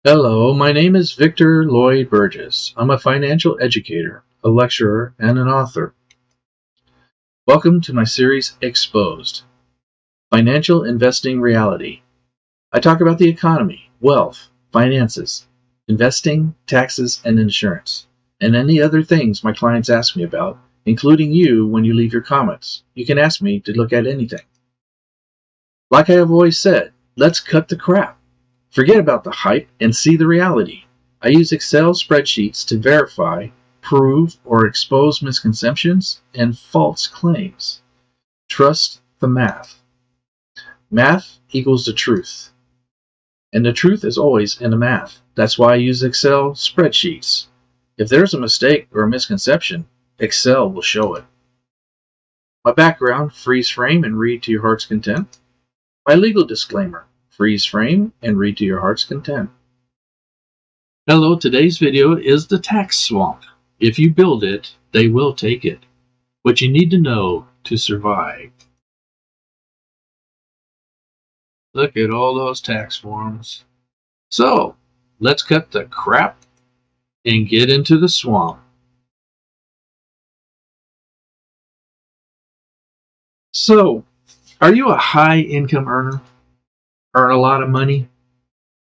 Hello, my name is Victor Lloyd Burgess. I'm a financial educator, a lecturer, and an author. Welcome to my series Exposed, Financial Investing Reality. I talk about the economy, wealth, finances, investing, taxes, and insurance, and any other things my clients ask me about, including you when you leave your comments. You can ask me to look at anything. Like I have always said, let's cut the crap. Forget about the hype and see the reality. I use Excel spreadsheets to verify, prove, or expose misconceptions and false claims. Trust the math. Math equals the truth. And the truth is always in the math. That's why I use Excel spreadsheets. If there's a mistake or a misconception, Excel will show it. My background, freeze frame and read to your heart's content. My legal disclaimer. Freeze frame and read to your heart's content. Hello, today's video is the tax swamp. If you build it, they will take it. What you need to know to survive. Look at all those tax forms. So, let's cut the crap and get into the swamp. So, are you a high income earner? Earn a lot of money?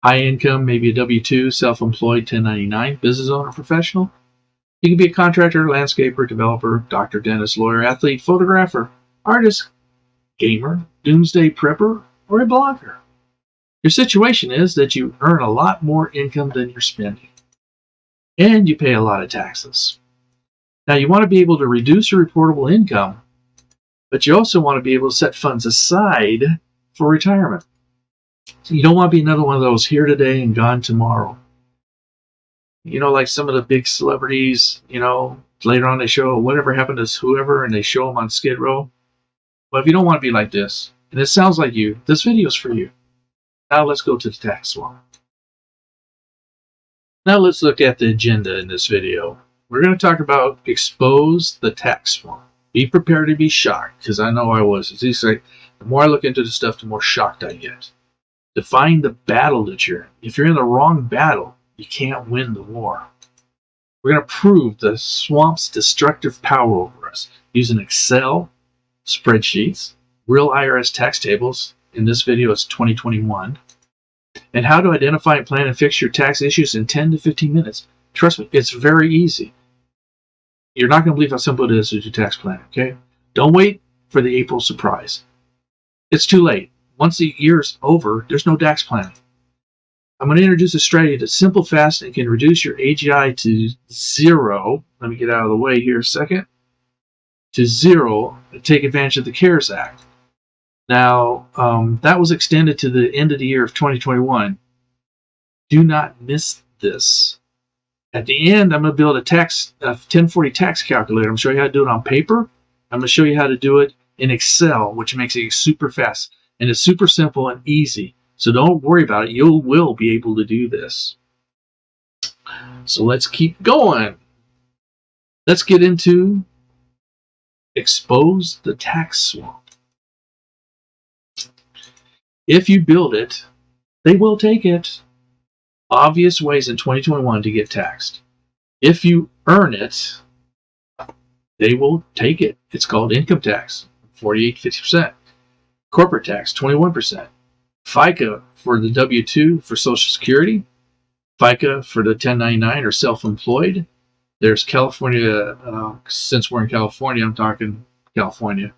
High income, maybe a W-2, self-employed, 1099, business owner, professional? You can be a contractor, landscaper, developer, doctor, dentist, lawyer, athlete, photographer, artist, gamer, doomsday prepper, or a blogger. Your situation is that you earn a lot more income than you're spending, and you pay a lot of taxes. Now, you want to be able to reduce your reportable income, but you also want to be able to set funds aside for retirement. You don't want to be another one of those here today and gone tomorrow. You know, like some of the big celebrities, later on they show whatever happened to whoever and they show them on Skid Row. But if you don't want to be like this, and it sounds like you, this video is for you. Now let's go to the tax swamp. Now let's look at the agenda in this video. We're going to talk about expose the tax swamp. Be prepared to be shocked, because I know I was. It's like the more I look into the stuff, the more shocked I get. Define the battle that you're in. If you're in the wrong battle, you can't win the war. We're going to prove the swamp's destructive power over us using Excel, spreadsheets, real IRS tax tables. In this video, it's 2021. And how to identify, plan, and fix your tax issues in 10 to 15 minutes. Trust me, it's very easy. You're not going to believe how simple it is to do tax planning, okay? Don't wait for the April surprise. It's too late. Once the year's over, there's no tax planning. I'm going to introduce a strategy that's simple, fast, and can reduce your AGI to zero. Let me get out of the way here a second. To zero, and take advantage of the CARES Act. Now, that was extended to the end of the year of 2021. Do not miss this. At the end, I'm going to build a 1040 tax calculator. I'm going to show you how to do it on paper. I'm going to show you how to do it in Excel, which makes it super fast. And it's super simple and easy. So don't worry about it. You will be able to do this. So let's keep going. Let's get into expose the tax swamp. If you build it, they will take it. Obvious ways in 2021 to get taxed. If you earn it, they will take it. It's called income tax, 48 to 50%. Corporate tax, 21%. FICA for the W-2 for Social Security. FICA for the 1099 or self-employed. There's California, since we're in California, I'm talking California.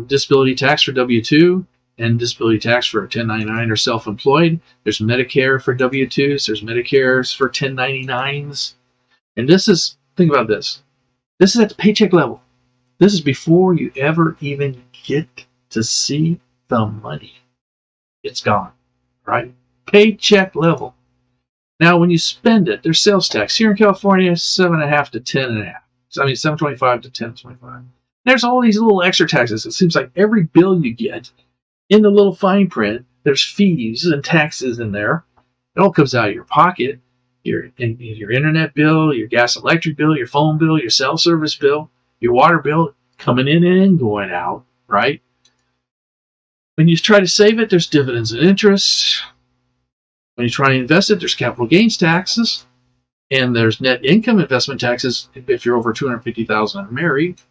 Disability tax for W-2 and disability tax for 1099 or self-employed. There's Medicare for W-2s. There's Medicares for 1099s. And this is, think about this. This is at the paycheck level. This is before you ever even get to see the money. It's gone, right? Paycheck level. Now, when you spend it, there's sales tax. Here in California, 7.5 to 10.5. So, I mean, 7.25 to 10.25. There's all these little extra taxes. It seems like every bill you get, in the little fine print, there's fees and taxes in there. It all comes out of your pocket. Your internet bill, your gas and electric bill, your phone bill, your cell service bill, your water bill, coming in and going out, right? When you try to save it, there's dividends and interest. When you try to invest it, there's capital gains taxes, and there's net income investment taxes if you're over $250,000 and married.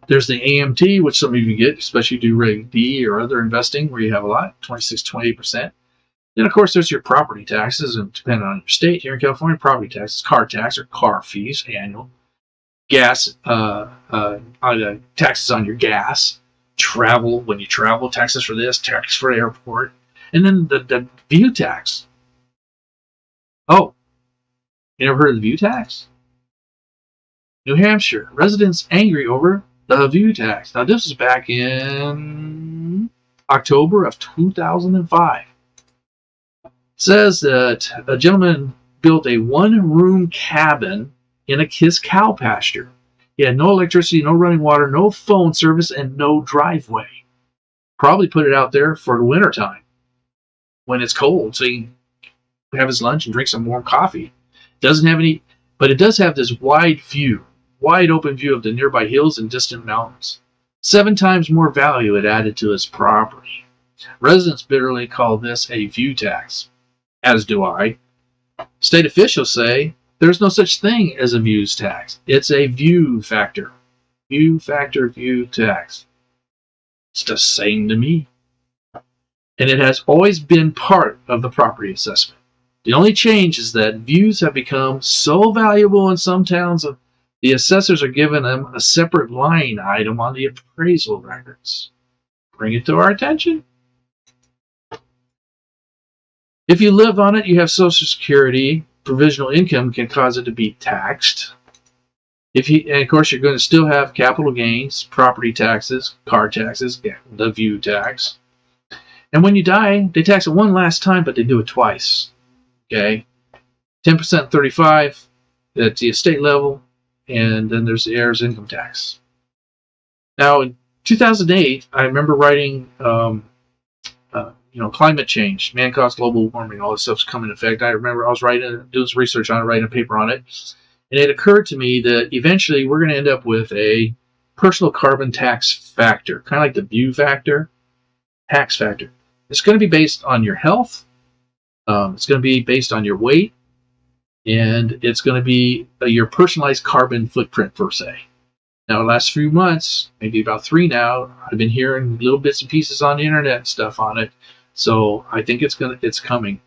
There's the AMT, which some of you get, especially if you do Reg D or other investing where you have a lot, 26, 28%. Then, of course, there's your property taxes, and depending on your state, here in California, property taxes, car tax or car fees, annual, gas, taxes on your gas, travel, when you travel, taxes for this, tax for the airport, and then the view tax. Oh, you never heard of the view tax? New Hampshire, residents angry over the view tax. Now, this is back in October of 2005. Says that a gentleman built a one-room cabin in his cow pasture. He had no electricity, no running water, no phone service, and no driveway. Probably put it out there for the wintertime when it's cold, so he can have his lunch and drink some warm coffee. Doesn't have any, but it does have this wide open view of the nearby hills and distant mountains. 7 times more value it added to his property. Residents bitterly call this a view tax, as do I. State officials say there's no such thing as a views tax. It's a view factor. View factor, view tax. It's the same to me. And it has always been part of the property assessment. The only change is that views have become so valuable in some towns, the assessors are giving them a separate line item on the appraisal records. Bring it to our attention. If you live on it, you have Social Security. Provisional income can cause it to be taxed. And of course, you're going to still have capital gains, property taxes, car taxes, the view tax. And when you die, they tax it one last time, but they do it twice. Okay, 10%, 35% at the estate level, and then there's the heirs income tax. Now, in 2008, I remember writing. Climate change, man-caused global warming, all this stuff's coming into effect. I remember I was doing some research on it, writing a paper on it, and it occurred to me that eventually we're going to end up with a personal carbon tax factor, kind of like the view factor, tax factor. It's going to be based on your health, it's going to be based on your weight, and it's going to be your personalized carbon footprint, per se. Now, the last few months, maybe about 3 now, I've been hearing little bits and pieces on the internet and stuff on it. So I think it's coming.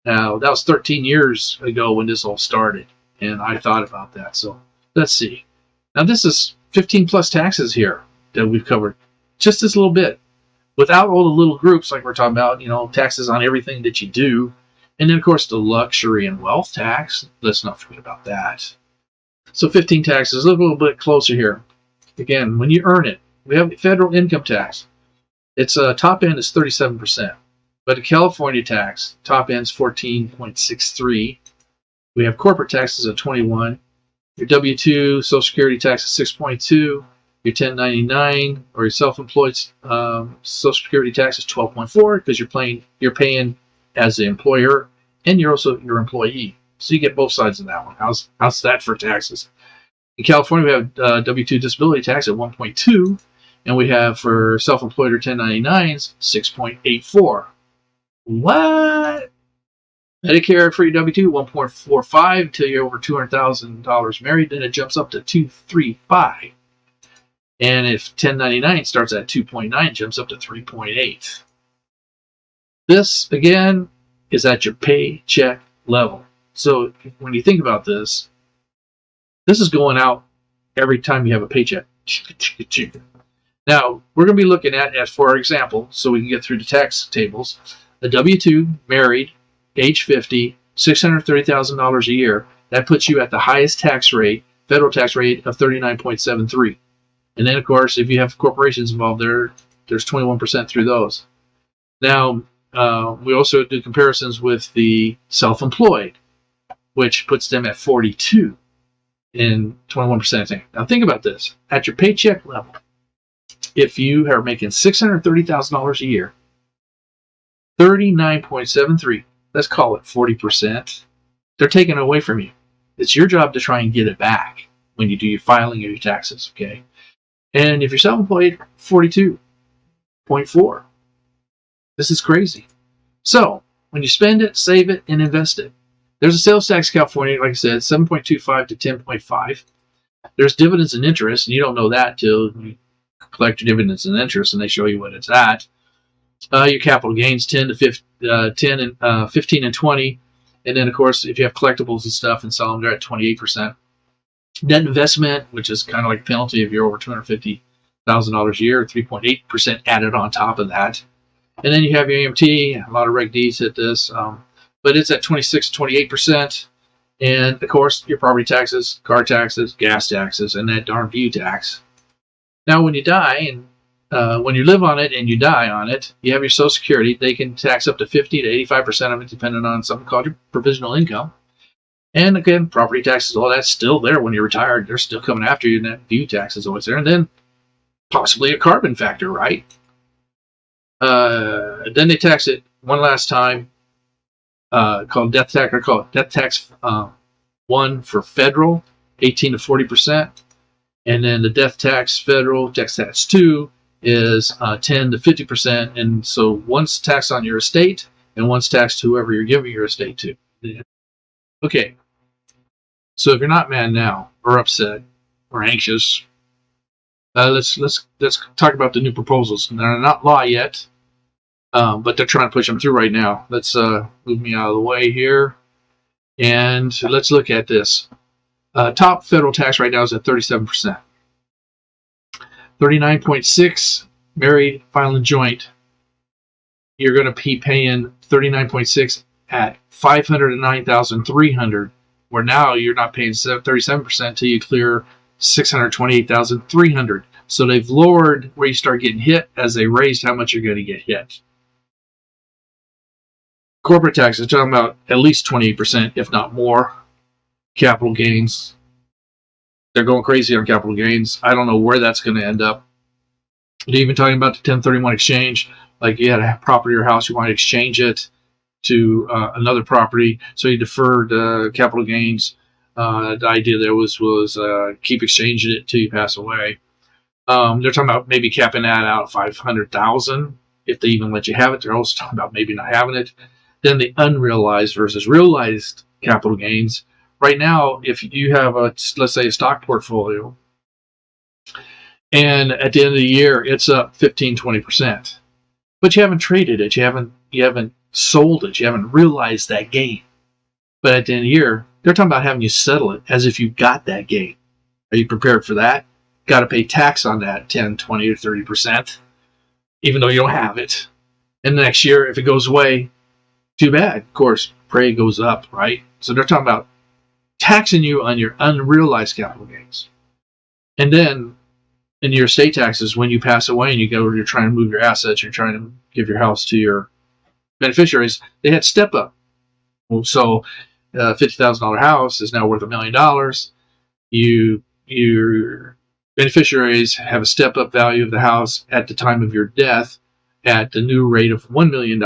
Now, that was 13 years ago when this all started, and I thought about that. So let's see. Now, this is 15 plus taxes here that we've covered. Just this little bit. Without all the little groups like we're talking about, taxes on everything that you do. And then, of course, the luxury and wealth tax. Let's not forget about that. So 15 taxes. Look a little bit closer here. Again, when you earn it, we have federal income tax. Its top end is 37%, but the California tax top end is 14.63. We have corporate taxes at 21. Your W-2 Social Security tax is 6.2. Your 1099 or your self-employed Social Security tax is 12.4 because you're paying as the employer and you're also your employee. So you get both sides of that one. How's that for taxes? In California, we have W-2 disability tax at 1.2. And we have for self-employed or 1099s, 6.84. What? Medicare free W-2, 1.45 until you're over $200,000 married. Then it jumps up to 235. And if 1099 starts at 2.9, it jumps up to 3.8. This, again, is at your paycheck level. So when you think about this is going out every time you have a paycheck. Now, we're going to be looking at, as for example, so we can get through the tax tables, the W-2, married, age 50, $630,000 a year. That puts you at the highest tax rate, federal tax rate of 39.73. And then, of course, if you have corporations involved there's 21% through those. Now, we also do comparisons with the self-employed, which puts them at 42 and 21%. Now, think about this. At your paycheck level, if you are making $630,000 a year, 39.73, let's call it 40%, they're taking it away from you. It's your job to try and get it back when you do your filing of your taxes, okay? And if you're self-employed, 42.4. This is crazy. So, when you spend it, save it, and invest it. There's a sales tax in California, like I said, 7.25 to 10.5. There's dividends and interest, and you don't know that till you collect your dividends and interest, and they show you what it's at. Your capital gains 10 and 15 and 20, and then of course if you have collectibles and stuff and sell them, they're at 28%. Net investment, which is kind of like a penalty if you're over $250,000 a year, 3.8% added on top of that. And then you have your AMT. A lot of Reg Ds hit this, but it's at 26, 28%. And of course, your property taxes, car taxes, gas taxes, and that darn view tax. Now, when you die, and when you live on it and you die on it, you have your Social Security. They can tax up to 50 to 85% of it, depending on something called your provisional income. And again, property taxes, all that's still there when you're retired. They're still coming after you, and that view tax is always there. And then possibly a carbon factor, right? Then they tax it one last time, called death tax. Or called death tax 1 for federal, 18 to 40%, and then the death tax federal, death tax 2 is 10 to 50%, and so one's taxed on your estate and one's taxed to whoever you're giving your estate to. Okay, so if you're not mad now or upset or anxious, let's talk about the new proposals. They're not law yet. But they're trying to push them through right now. Let's move me out of the way here. And let's look at this. Top federal tax right now is at 37%. 39.6, married, filing joint. You're going to be paying 39.6 at $509,300, where now you're not paying 37% until you clear $628,300. So they've lowered where you start getting hit as they raised how much you're going to get hit. Corporate taxes, talking about at least 28%, if not more. Capital gains, they're going crazy on capital gains. I don't know where that's going to end up. They're even talking about the 1031 exchange. Like you had a property or house, you want to exchange it to another property, so you deferred capital gains. The idea there was keep exchanging it until you pass away. They're talking about maybe capping that out at $500,000 if they even let you have it. They're also talking about maybe not having it. Then the unrealized versus realized capital gains. Right now, if you have let's say a stock portfolio, and at the end of the year it's up 15, 20%, but you haven't traded it, you haven't sold it, you haven't realized that gain. But at the end of the year, they're talking about having you settle it as if you got that gain. Are you prepared for that? Got to pay tax on that 10, 20, or 30%, even though you don't have it. And the next year, if it goes away, too bad. Of course, prey goes up, right? So they're talking about taxing you on your unrealized capital gains. And then in your estate taxes, when you pass away and you're trying to move your assets, you're trying to give your house to your beneficiaries, they had step up. So a $50,000 house is now worth $1 million. Your beneficiaries have a step up value of the house at the time of your death at the new rate of $1 million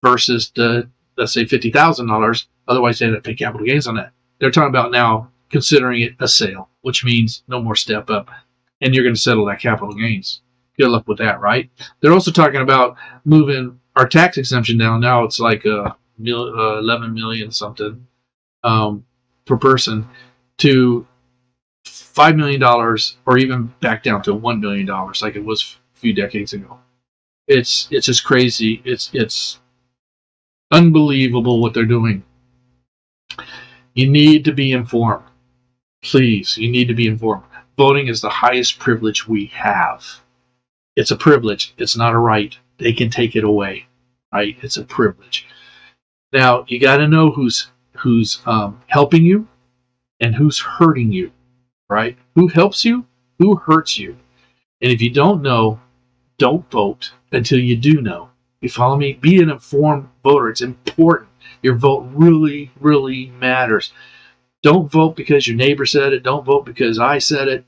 versus the, let's say, $50,000. Otherwise, they had to pay capital gains on that. They're talking about now considering it a sale, which means no more step up, and you're going to settle that capital gains. Good luck with that, right? They're also talking about moving our tax exemption down. Now it's like 11 million something per person to $5 million, or even back down to $1 million like it was a few decades ago. It's just crazy. It's unbelievable what they're doing. You need to be informed. Please, you need to be informed. Voting is the highest privilege we have. It's a privilege. It's not a right. They can take it away, right? It's a privilege. Now, you got to know who's helping you and who's hurting you, right? Who helps you, who hurts you. And if you don't know, don't vote until you do know. You follow me? Be an informed voter. It's important. Your vote really, really matters. Don't vote because your neighbor said it. Don't vote because I said it.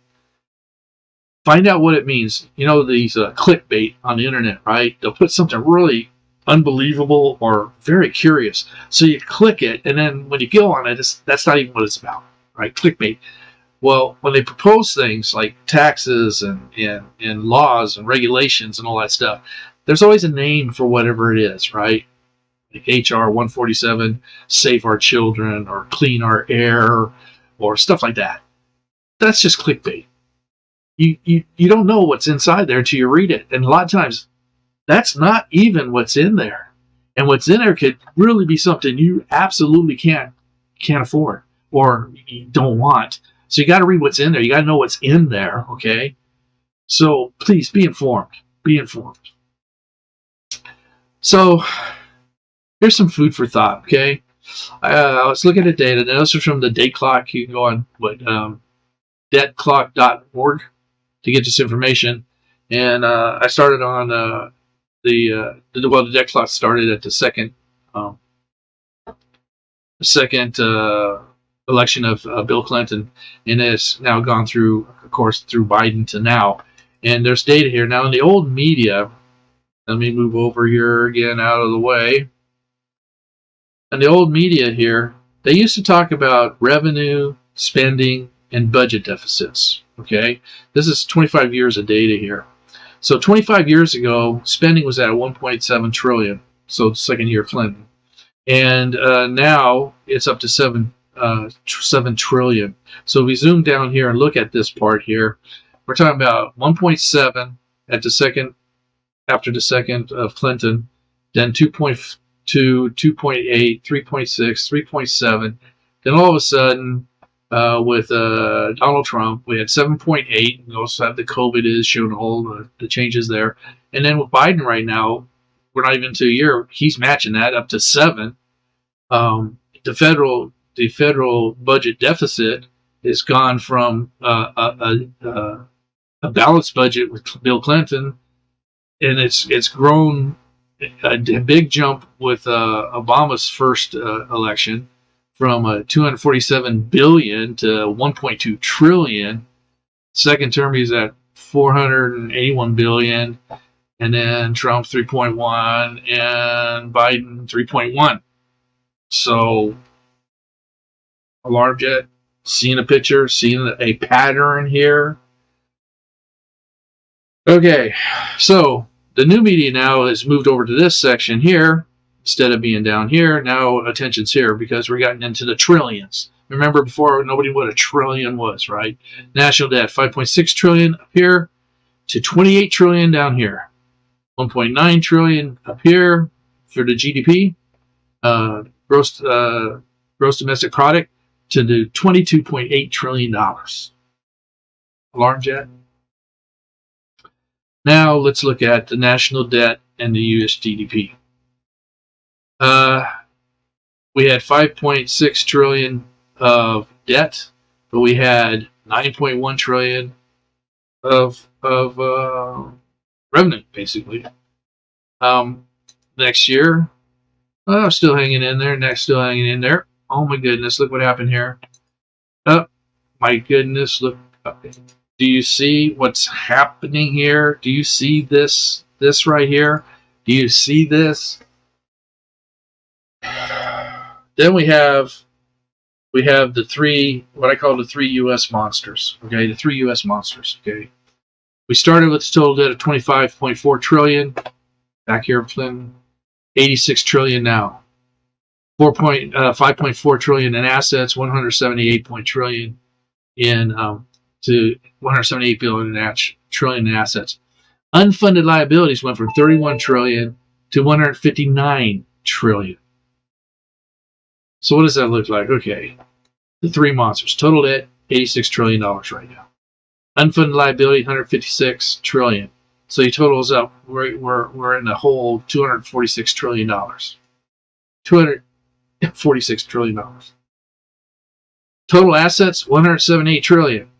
Find out what it means. You know, these clickbait on the internet, right? They'll put something really unbelievable or very curious. So you click it, and then when you go on it, that's not even what it's about, right? Clickbait. Well, when they propose things like taxes and laws and regulations and all that stuff, there's always a name for whatever it is, right? like HR 147, save our children or clean our air or stuff like that. That's just clickbait. You don't know what's inside there until you read it. And a lot of times, that's not even what's in there. And what's in there could really be something you absolutely can't afford or you don't want. So you got to read what's in there. You got to know what's in there, okay? So please be informed. Be informed. So here's some food for thought, okay? I was looking at data. Now, this is from the Date Clock. You can go on debtclock.org to get this information. And I started on the Debt Clock started at the second election of Bill Clinton, and it's now gone through, of course, through Biden to now. And there's data here. Now, in the old media, let me move over here again out of the way. In the old media here, they used to talk about revenue, spending, and budget deficits. Okay? This is 25 years of data here. So 25 years ago, spending was at 1.7 trillion. So the second year of Clinton. And now it's up to 7 trillion. So if we zoom down here and look at this part here, we're talking about 1.7 at the second, after the second of Clinton, then 2.2, 2.8, 3.6, 3.7. Then all of a sudden, with Donald Trump, we had 7.8. We also have the COVID is showing all the changes there. And then with Biden right now, we're not even to a year. He's matching that up to 7. The federal budget deficit has gone from a balanced budget with Bill Clinton, and it's grown a big jump with Obama's first election from 247 billion to 1.2 trillion. Second term, he's at 481 billion, and then Trump 3.1 and Biden 3.1. So, alarm jet, seeing a picture, seeing a pattern here. Okay, so the new media now has moved over to this section here. Instead of being down here, now attention's here because we're getting into the trillions. Remember before, nobody knew what a trillion was, right? National debt, 5.6 trillion up here to 28 trillion down here. 1.9 trillion up here for the GDP, gross domestic product, to the $22.8 trillion. Alarm jet. Now let's look at the national debt and the US GDP. We had 5.6 trillion of debt, but we had 9.1 trillion of revenue, basically. Next year, still hanging in there. Next, still hanging in there. Oh my goodness! Look what happened here. Oh my goodness! Look. Do you see what's happening here? Do you see this right here? Do you see this? Then we have the three, what I call the 3 U.S. monsters. Okay, the 3 U.S. monsters. Okay, we started with a total debt of 25.4 trillion back here in Clinton, 86 trillion now, 5.4 trillion in assets, 178 trillion in to 178 trillion in assets. Unfunded liabilities went from 31 trillion to 159 trillion. So what does that look like? Okay, the 3 monsters. Total debt, $86 trillion right now. Unfunded liability, 156 trillion. So you totals up, we're in the whole $246 trillion. $246 trillion. Total assets, 178 trillion.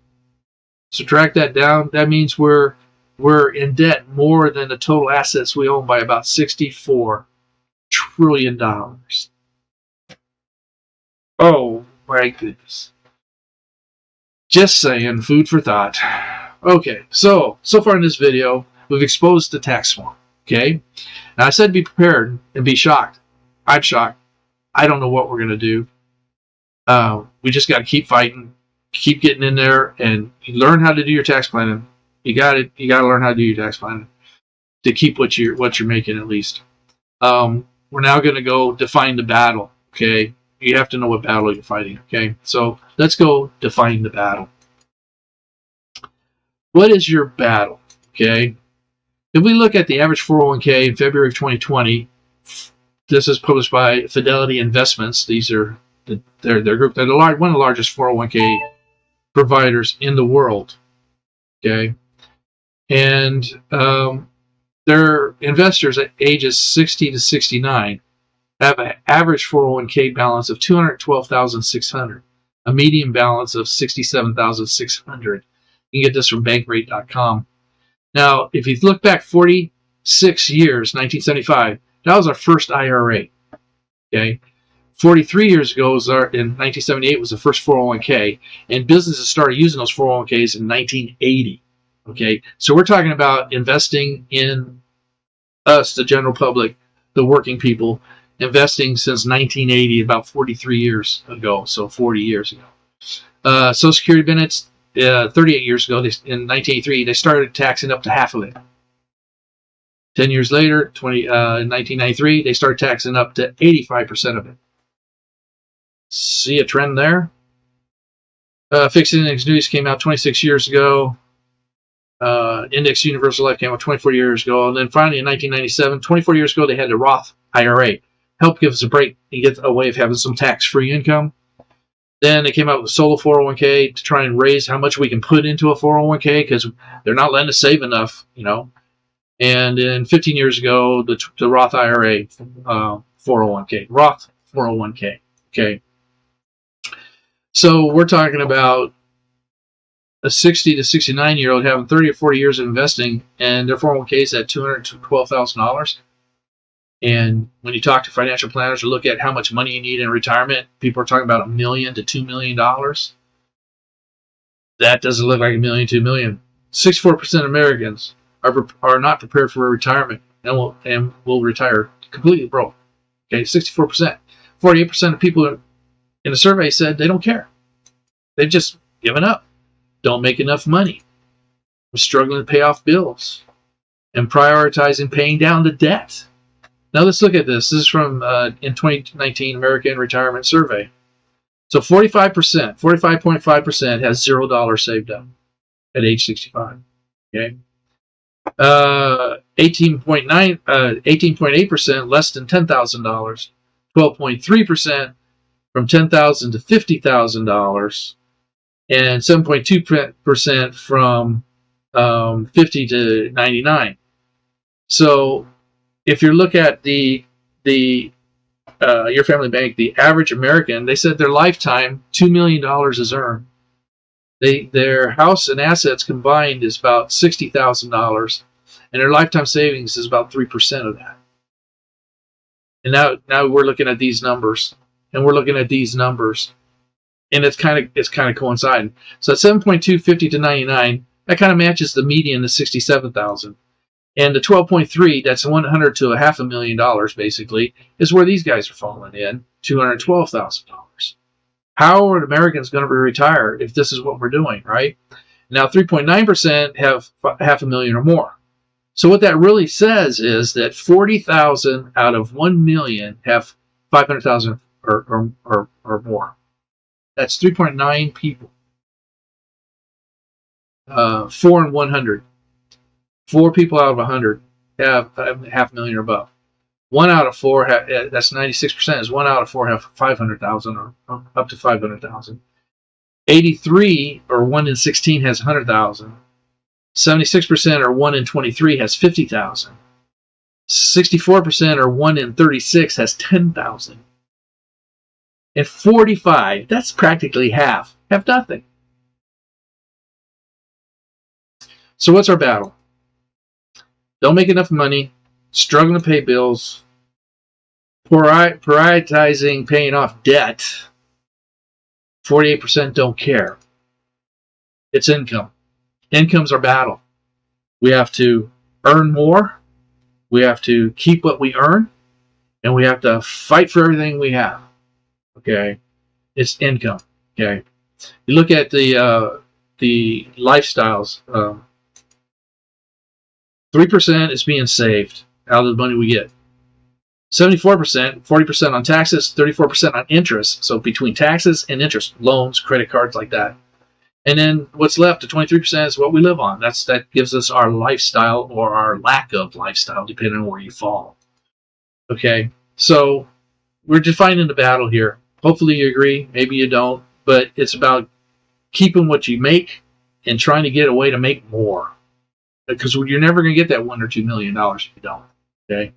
Subtract that down, that means we're in debt more than the total assets we own by about $64 trillion. Oh my goodness. Just saying, food for thought. Okay, so far in this video, we've exposed the tax form. Okay? Now I said be prepared and be shocked. I'm shocked. I don't know what we're going to do. We just got to keep fighting, keep getting in there, and learn how to do your tax planning. You got to learn how to do your tax planning to keep what you're making at least. One we're now going to go define the battle. Okay, you have to know what battle you're fighting. Okay, so let's go define the battle. What is your battle? Okay, if we look at the average 401k in February of 2020, this is published by Fidelity Investments. These are their group. They're one of the largest 401k providers in the world. Okay, and their investors at ages 60 to 69 have an average 401k balance of $212,600, a median balance of $67,600. You can get this from bankrate.com. Now, if you look back 46 years, 1975, that was our first IRA. Okay, 43 years ago in 1978 was the first 401k, and businesses started using those 401ks in 1980. Okay, so we're talking about investing in us, the general public, the working people, investing since 1980, about 43 years ago, so 40 years ago. Social Security benefits, 38 years ago, in 1983, they started taxing up to half of it. 10 years later, in 1993, they started taxing up to 85% of it. See a trend there? Fixed index annuities came out 26 years ago. Index Universal Life came out 24 years ago. And then finally in 1997, 24 years ago, they had the Roth IRA. Help give us a break and get a way of having some tax-free income. Then they came out with solo 401k to try and raise how much we can put into a 401k because they're not letting us save enough, you know. And then 15 years ago, the Roth IRA 401k. Roth 401k. Okay. So we're talking about a 60 to 69-year-old having 30 or 40 years of investing, and their 401k is at $212,000. And when you talk to financial planners or look at how much money you need in retirement, people are talking about $1 million to $2 million. That doesn't look like $1 million, $2 million. 64% of Americans are not prepared for retirement and will retire completely broke. Okay, 64%. 48% of people in the survey said they don't care. They've just given up. Don't make enough money. I'm struggling to pay off bills and prioritizing paying down the debt. Now let's look at this. This is from in 2019 American Retirement Survey. So 45.5% has $0 saved up at age 65. Okay. 18.8% less than $10,000. 12.3% from $10,000 to $50,000, and 7.2% from 50 to 99. So if you look at the Your Family Bank, the average American, they said their lifetime $2 million is earned. Their house and assets combined is about $60,000, and their lifetime savings is about 3% of that. And now we're looking at these numbers, and it's kind of coinciding. So at 7.2, 50 to 99, that kind of matches the median, the 67,000. And the 12.3, that's 100 to $500,000 basically, is where these guys are falling in, $212,000. How are Americans going to be retired if this is what we're doing, right? Now 3.9% have $500,000 or more. So what that really says is that 40,000 out of 1 million have 500,000 or more. That's 3.9 people. 4 in 100. 4 people out of 100 have $500,000 or above. 1 out of 4, that's 96%, is 1 out of 4 have 500,000 or up to 500,000. 83 or 1 in 16 has 100,000. 76% or 1 in 23 has 50,000. 64% or 1 in 36 has 10,000. And 45, that's practically half, have nothing. So what's our battle? Don't make enough money, struggling to pay bills, prioritizing paying off debt. 48% don't care. It's income. Income's our battle. We have to earn more. We have to keep what we earn, and we have to fight for everything we have. Okay, it's income. Okay, you look at the lifestyles. 3% is being saved out of the money we get. 74%, 40% on taxes, 34% on interest. So between taxes and interest, loans, credit cards, like that. And then what's left, the 23%, is what we live on. That gives us our lifestyle or our lack of lifestyle, depending on where you fall. Okay, so we're defining the battle here. Hopefully you agree. Maybe you don't. But it's about keeping what you make and trying to get a way to make more. Because you're never going to get that $1 or $2 million if you don't. Okay,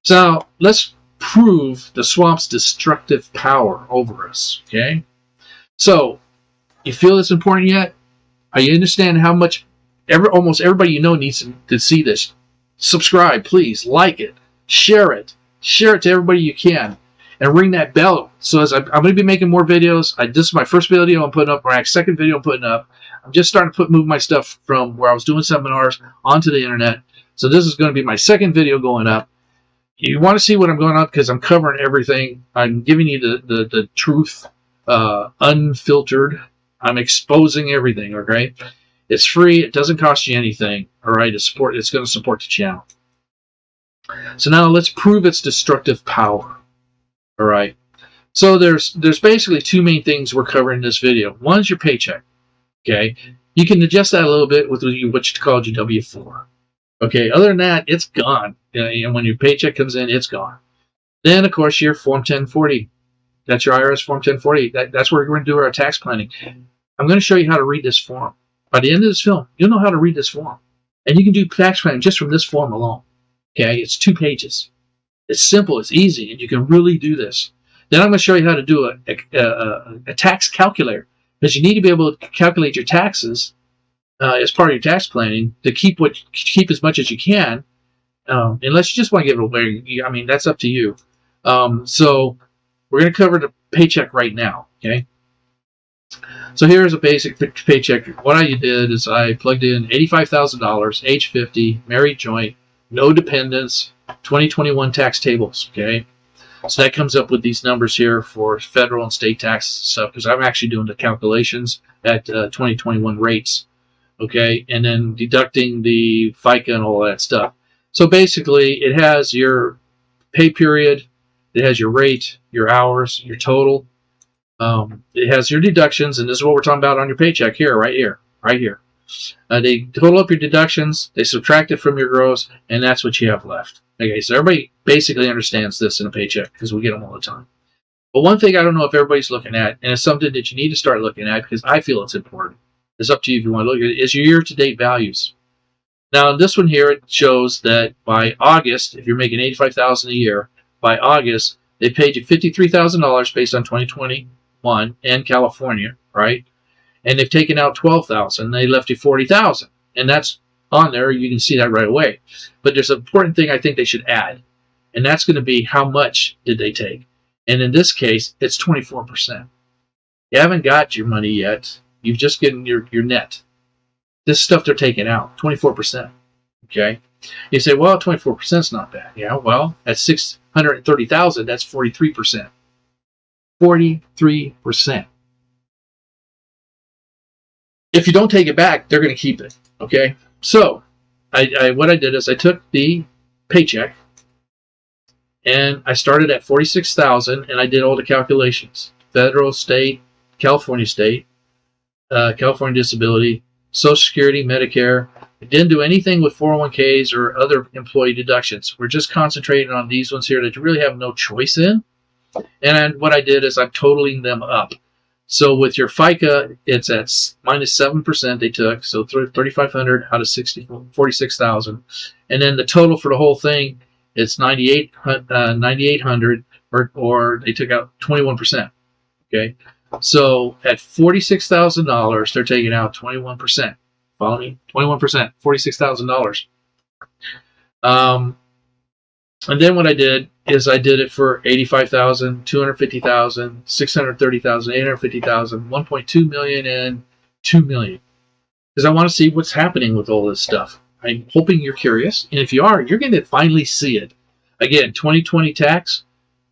so let's prove the swamp's destructive power over us. Okay, so you feel it's important yet? You understand how much almost everybody you know needs to see this. Subscribe, please. Like it. Share it. Share it to everybody you can. And ring that bell. So as I'm going to be making more videos. This is my first video I'm putting up, or my second video I'm putting up. I'm just starting to move my stuff from where I was doing seminars onto the internet. So this is going to be my second video going up. You want to see what I'm going up because I'm covering everything. I'm giving you the truth, unfiltered. I'm exposing everything, okay? It's free. It doesn't cost you anything, all right? It's going to support the channel. So now let's prove its destructive power, all right? So there's basically two main things we're covering in this video. One is your paycheck, okay? You can adjust that a little bit with what you call your W-4, okay? Other than that, it's gone. And when your paycheck comes in, it's gone. Then, of course, your Form 1040. That's your IRS Form 1040. That's where we're going to do our tax planning. I'm going to show you how to read this form. By the end of this film, you'll know how to read this form. And you can do tax planning just from this form alone. Okay, it's 2 pages. It's simple, it's easy, and you can really do this. Then I'm going to show you how to do a tax calculator. Because you need to be able to calculate your taxes as part of your tax planning to keep as much as you can. Unless you just want to give it away. I mean, that's up to you. So we're going to cover the paycheck right now, okay? So here's a basic paycheck. What I did is I plugged in $85,000, age 50, married joint, no dependents, 2021 tax tables, okay? So that comes up with these numbers here for federal and state taxes and stuff, because I'm actually doing the calculations at 2021 rates, okay? And then deducting the FICA and all that stuff. So basically, it has your pay period, it has your rate, your hours, your total. It has your deductions, and this is what we're talking about on your paycheck here, right here. They total up your deductions, they subtract it from your gross, and that's what you have left. Okay, so everybody basically understands this in a paycheck because we get them all the time. But one thing I don't know if everybody's looking at, and it's something that you need to start looking at because I feel it's important. It's up to you if you want to look at it, is your year-to-date values. Now, this one here, it shows that by August, if you're making $85,000 a year, by August, they paid you $53,000 based on 2021 and California, right? And they've taken out $12,000. They left you $40,000, and that's on there. You can see that right away. But there's an important thing I think they should add, and that's going to be how much did they take. And in this case, it's 24%. You haven't got your money yet. You've just gotten your net. This stuff they're taking out, 24%. Okay? You say, well, 24% is not bad. Yeah, well, at $630,000, that's 43%. 43%. If you don't take it back, they're going to keep it. Okay? So, what I did is I took the paycheck and I started at $46,000 and I did all the calculations. Federal, state, California state, California disability, Social Security, Medicare. I didn't do anything with 401ks or other employee deductions. We're just concentrating on these ones here that you really have no choice in. And what I did is I'm totaling them up. So with your FICA, it's at minus 7% they took. So 3,500 out of 46,000. And then the total for the whole thing, it's 9,800 or they took out 21%. Okay. So at $46,000, they're taking out 21%. Follow me? 21%, $46,000. And then what I did is I did it for $85,000, $250,000, $630,000, $850,000, $1.2 million, and $2 million. Because I want to see what's happening with all this stuff. I'm hoping you're curious, and if you are, you're going to finally see it. Again, 2020 tax.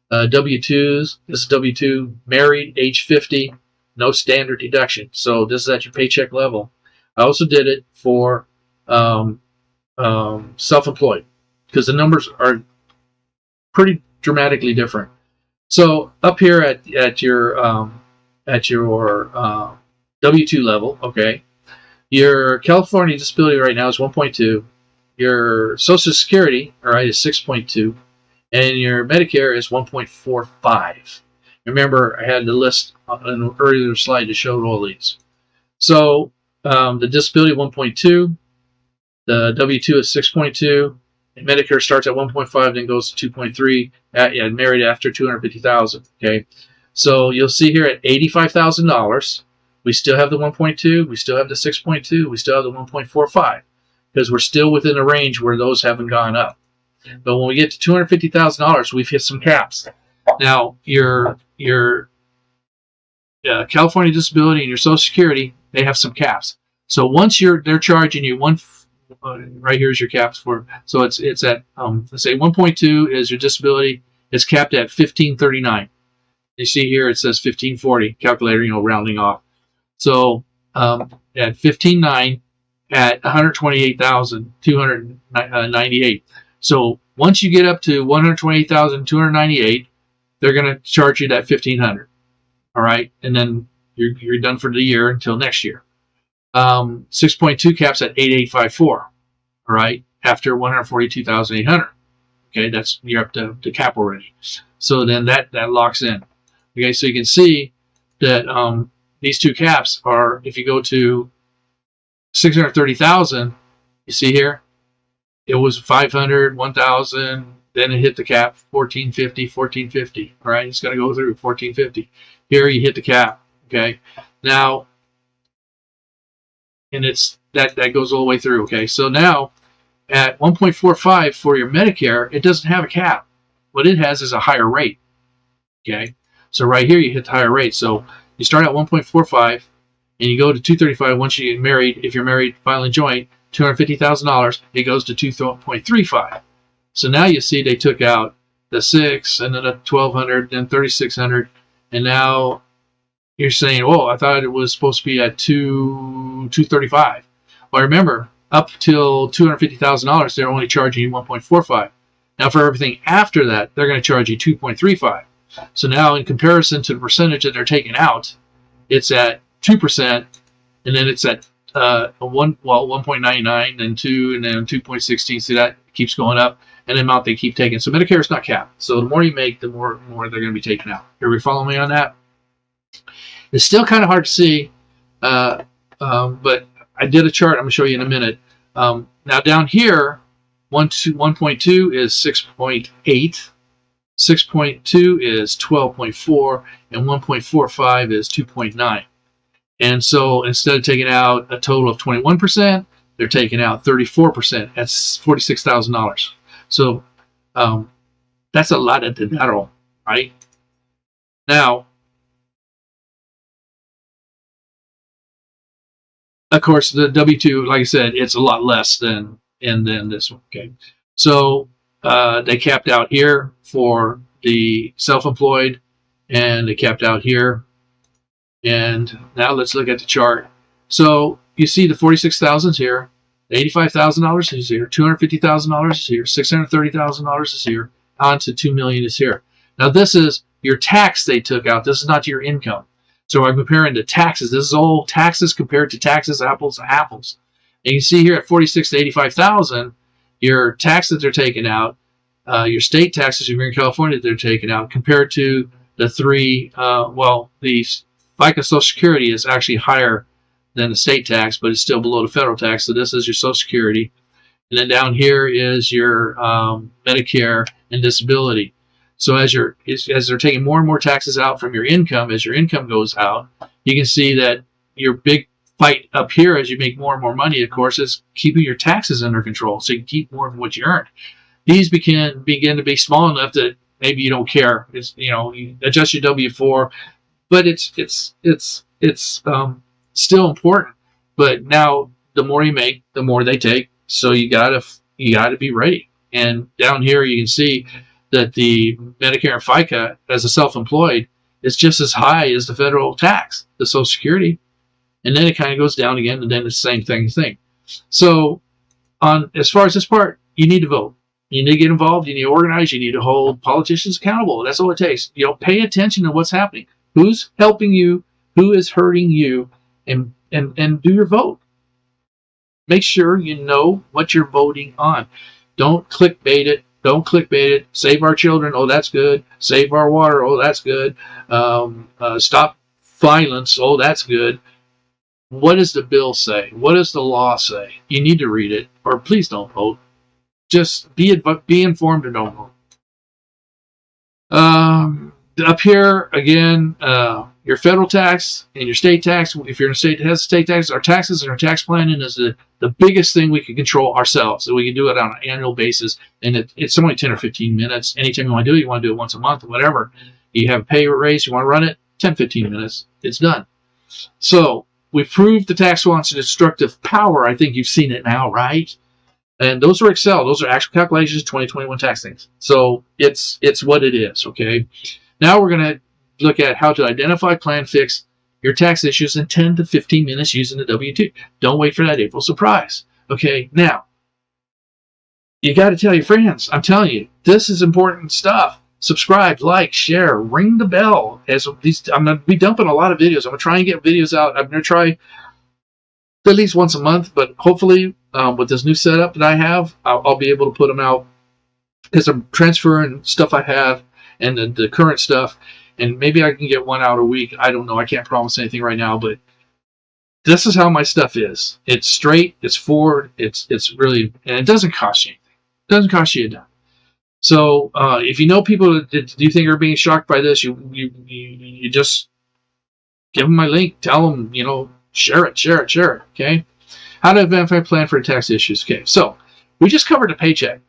W-2s, this is W-2, married, age 50, no standard deduction. So this is at your paycheck level. I also did it for self-employed because the numbers are pretty dramatically different. So up here at your W-2 level, okay, your California disability right now is 1.2. Your Social Security, all right, is 6.2, and your Medicare is 1.45. Remember, I had the list on an earlier slide to show all these. So the disability 1.2, the W-2 is 6.2, and Medicare starts at 1.5, then goes to 2.3. Married after 250,000. Okay, so you'll see here at $85,000, we still have the 1.2, we still have the 6.2, we still have the 1.45, because we're still within a range where those haven't gone up. But when we get to $250,000, we've hit some caps. Now your California disability and your Social Security, they have some caps. So once they're charging you right here's your caps for. So it's at let's say 1.2 is your disability. It's capped at $1,539. You see here it says $1,540. Calculator, rounding off. So at $15,900 at $128,298. So once you get up to $128,298, they're going to charge you that $1,500. All right, and then you're done for the year until next year. 6.2 caps at $8,854. All right, after $142,800. Okay, you're up to cap already. So then that locks in. Okay, so you can see that these two caps are, if you go to 630,000, you see here, it was 500, 1,000, then it hit the cap, 1,450. All right, it's going to go through 1,450. Here you hit the cap. Okay, now, and that goes all the way through. Okay, so now at 1.45 for your Medicare, it doesn't have a cap. What it has is a higher rate. Okay, so right here you hit the higher rate. So you start at 1.45 and you go to 235 once you get married. If you're married, filing joint, $250,000, it goes to 2.35. So now you see they took out the 6 and then a 1,200, then 3,600, and now you're saying, "Oh, I thought it was supposed to be at 235." Well, remember, up till $250,000, they're only charging you 1.45. Now, for everything after that, they're going to charge you 2.35. So now, in comparison to the percentage that they're taking out, it's at 2%, and then it's at 1.99, then 2, and then 2.16. See, that keeps going up, and the amount they keep taking. So Medicare is not capped. So the more you make, the more they're going to be taken out. Are we following me on that? It's still kind of hard to see, but I did a chart I'm going to show you in a minute. Now down here, 1.2 is 6.8, 6.2 is 12.4, and 1.45 is 2.9. And so instead of taking out a total of 21%, they're taking out 34%. That's $46,000. So that's a lot of dinero, right? Now, of course, the W-2, like I said, it's a lot less than this one. Okay, so they capped out here for the self-employed, and they capped out here. And now let's look at the chart. So you see the $46,000 is here, $85,000 is here, $250,000 is here, $630,000 is here, on to $2 million is here. Now this is your tax they took out. This is not your income. So I'm comparing the taxes. This is all taxes compared to taxes, apples to apples. And you see here at 46 to 85,000, your taxes they're taking out, your state taxes if you're in California they're taking out, compared to the three. The FICA Social Security is actually higher than the state tax, but it's still below the federal tax. So this is your Social Security, and then down here is your Medicare and disability. So as they're taking more and more taxes out from your income, as your income goes out, you can see that your big fight up here as you make more and more money, of course, is keeping your taxes under control so you can keep more of what you earn. These begin to be small enough that maybe you don't care. It's, you adjust your W-4, but it's still important. But now the more you make, the more they take. So you gotta be ready. And down here you can see that the Medicare and FICA as a self-employed is just as high as the federal tax, the Social Security, and then it kind of goes down again, and then it's the same thing. So as far as this part, you need to vote. You need to get involved. You need to organize. You need to hold politicians accountable. That's all it takes. Pay attention to what's happening. Who's helping you? Who is hurting you? And do your vote. Make sure you know what you're voting on. Don't clickbait it. Don't clickbait it. Save our children. Oh, that's good. Save our water. Oh, that's good. Stop violence. Oh, that's good. What does the bill say? What does the law say? You need to read it, or please don't vote. Just be informed and don't vote. Up here, again, your federal tax and your state tax. If you're in a state that has state tax, our taxes and our tax planning is the biggest thing we can control ourselves. So we can do it on an annual basis, and it's only 10 or 15 minutes. Anytime you want to do it once a month or whatever. You have a pay raise, you want to run it, 10, 15 minutes. It's done. So we've proved the tax law's destructive power. I think you've seen it now, right? And those are Excel. Those are actual calculations, 2021 tax things. So it's what it is, okay? Now we're going to look at how to identify, plan, fix your tax issues in 10 to 15 minutes using the W-2. Don't wait for that April surprise, okay? Now, you got to tell your friends. I'm telling you, this is important stuff. Subscribe, like, share, ring the bell. I'm going to be dumping a lot of videos. I'm going to try and get videos out. I'm going to try at least once a month, but hopefully with this new setup that I have, I'll be able to put them out because I'm transferring stuff I have and the current stuff, and maybe I can get one out a week. I don't know. I can't promise anything right now, but this is how my stuff is. It's straight, it's forward, it's really, and it doesn't cost you anything. It doesn't cost you a dime. So if you know people that you think are being shocked by this, you just give them my link, tell them, share it, okay? How to identify plan for tax issues. Okay, so we just covered the paycheck.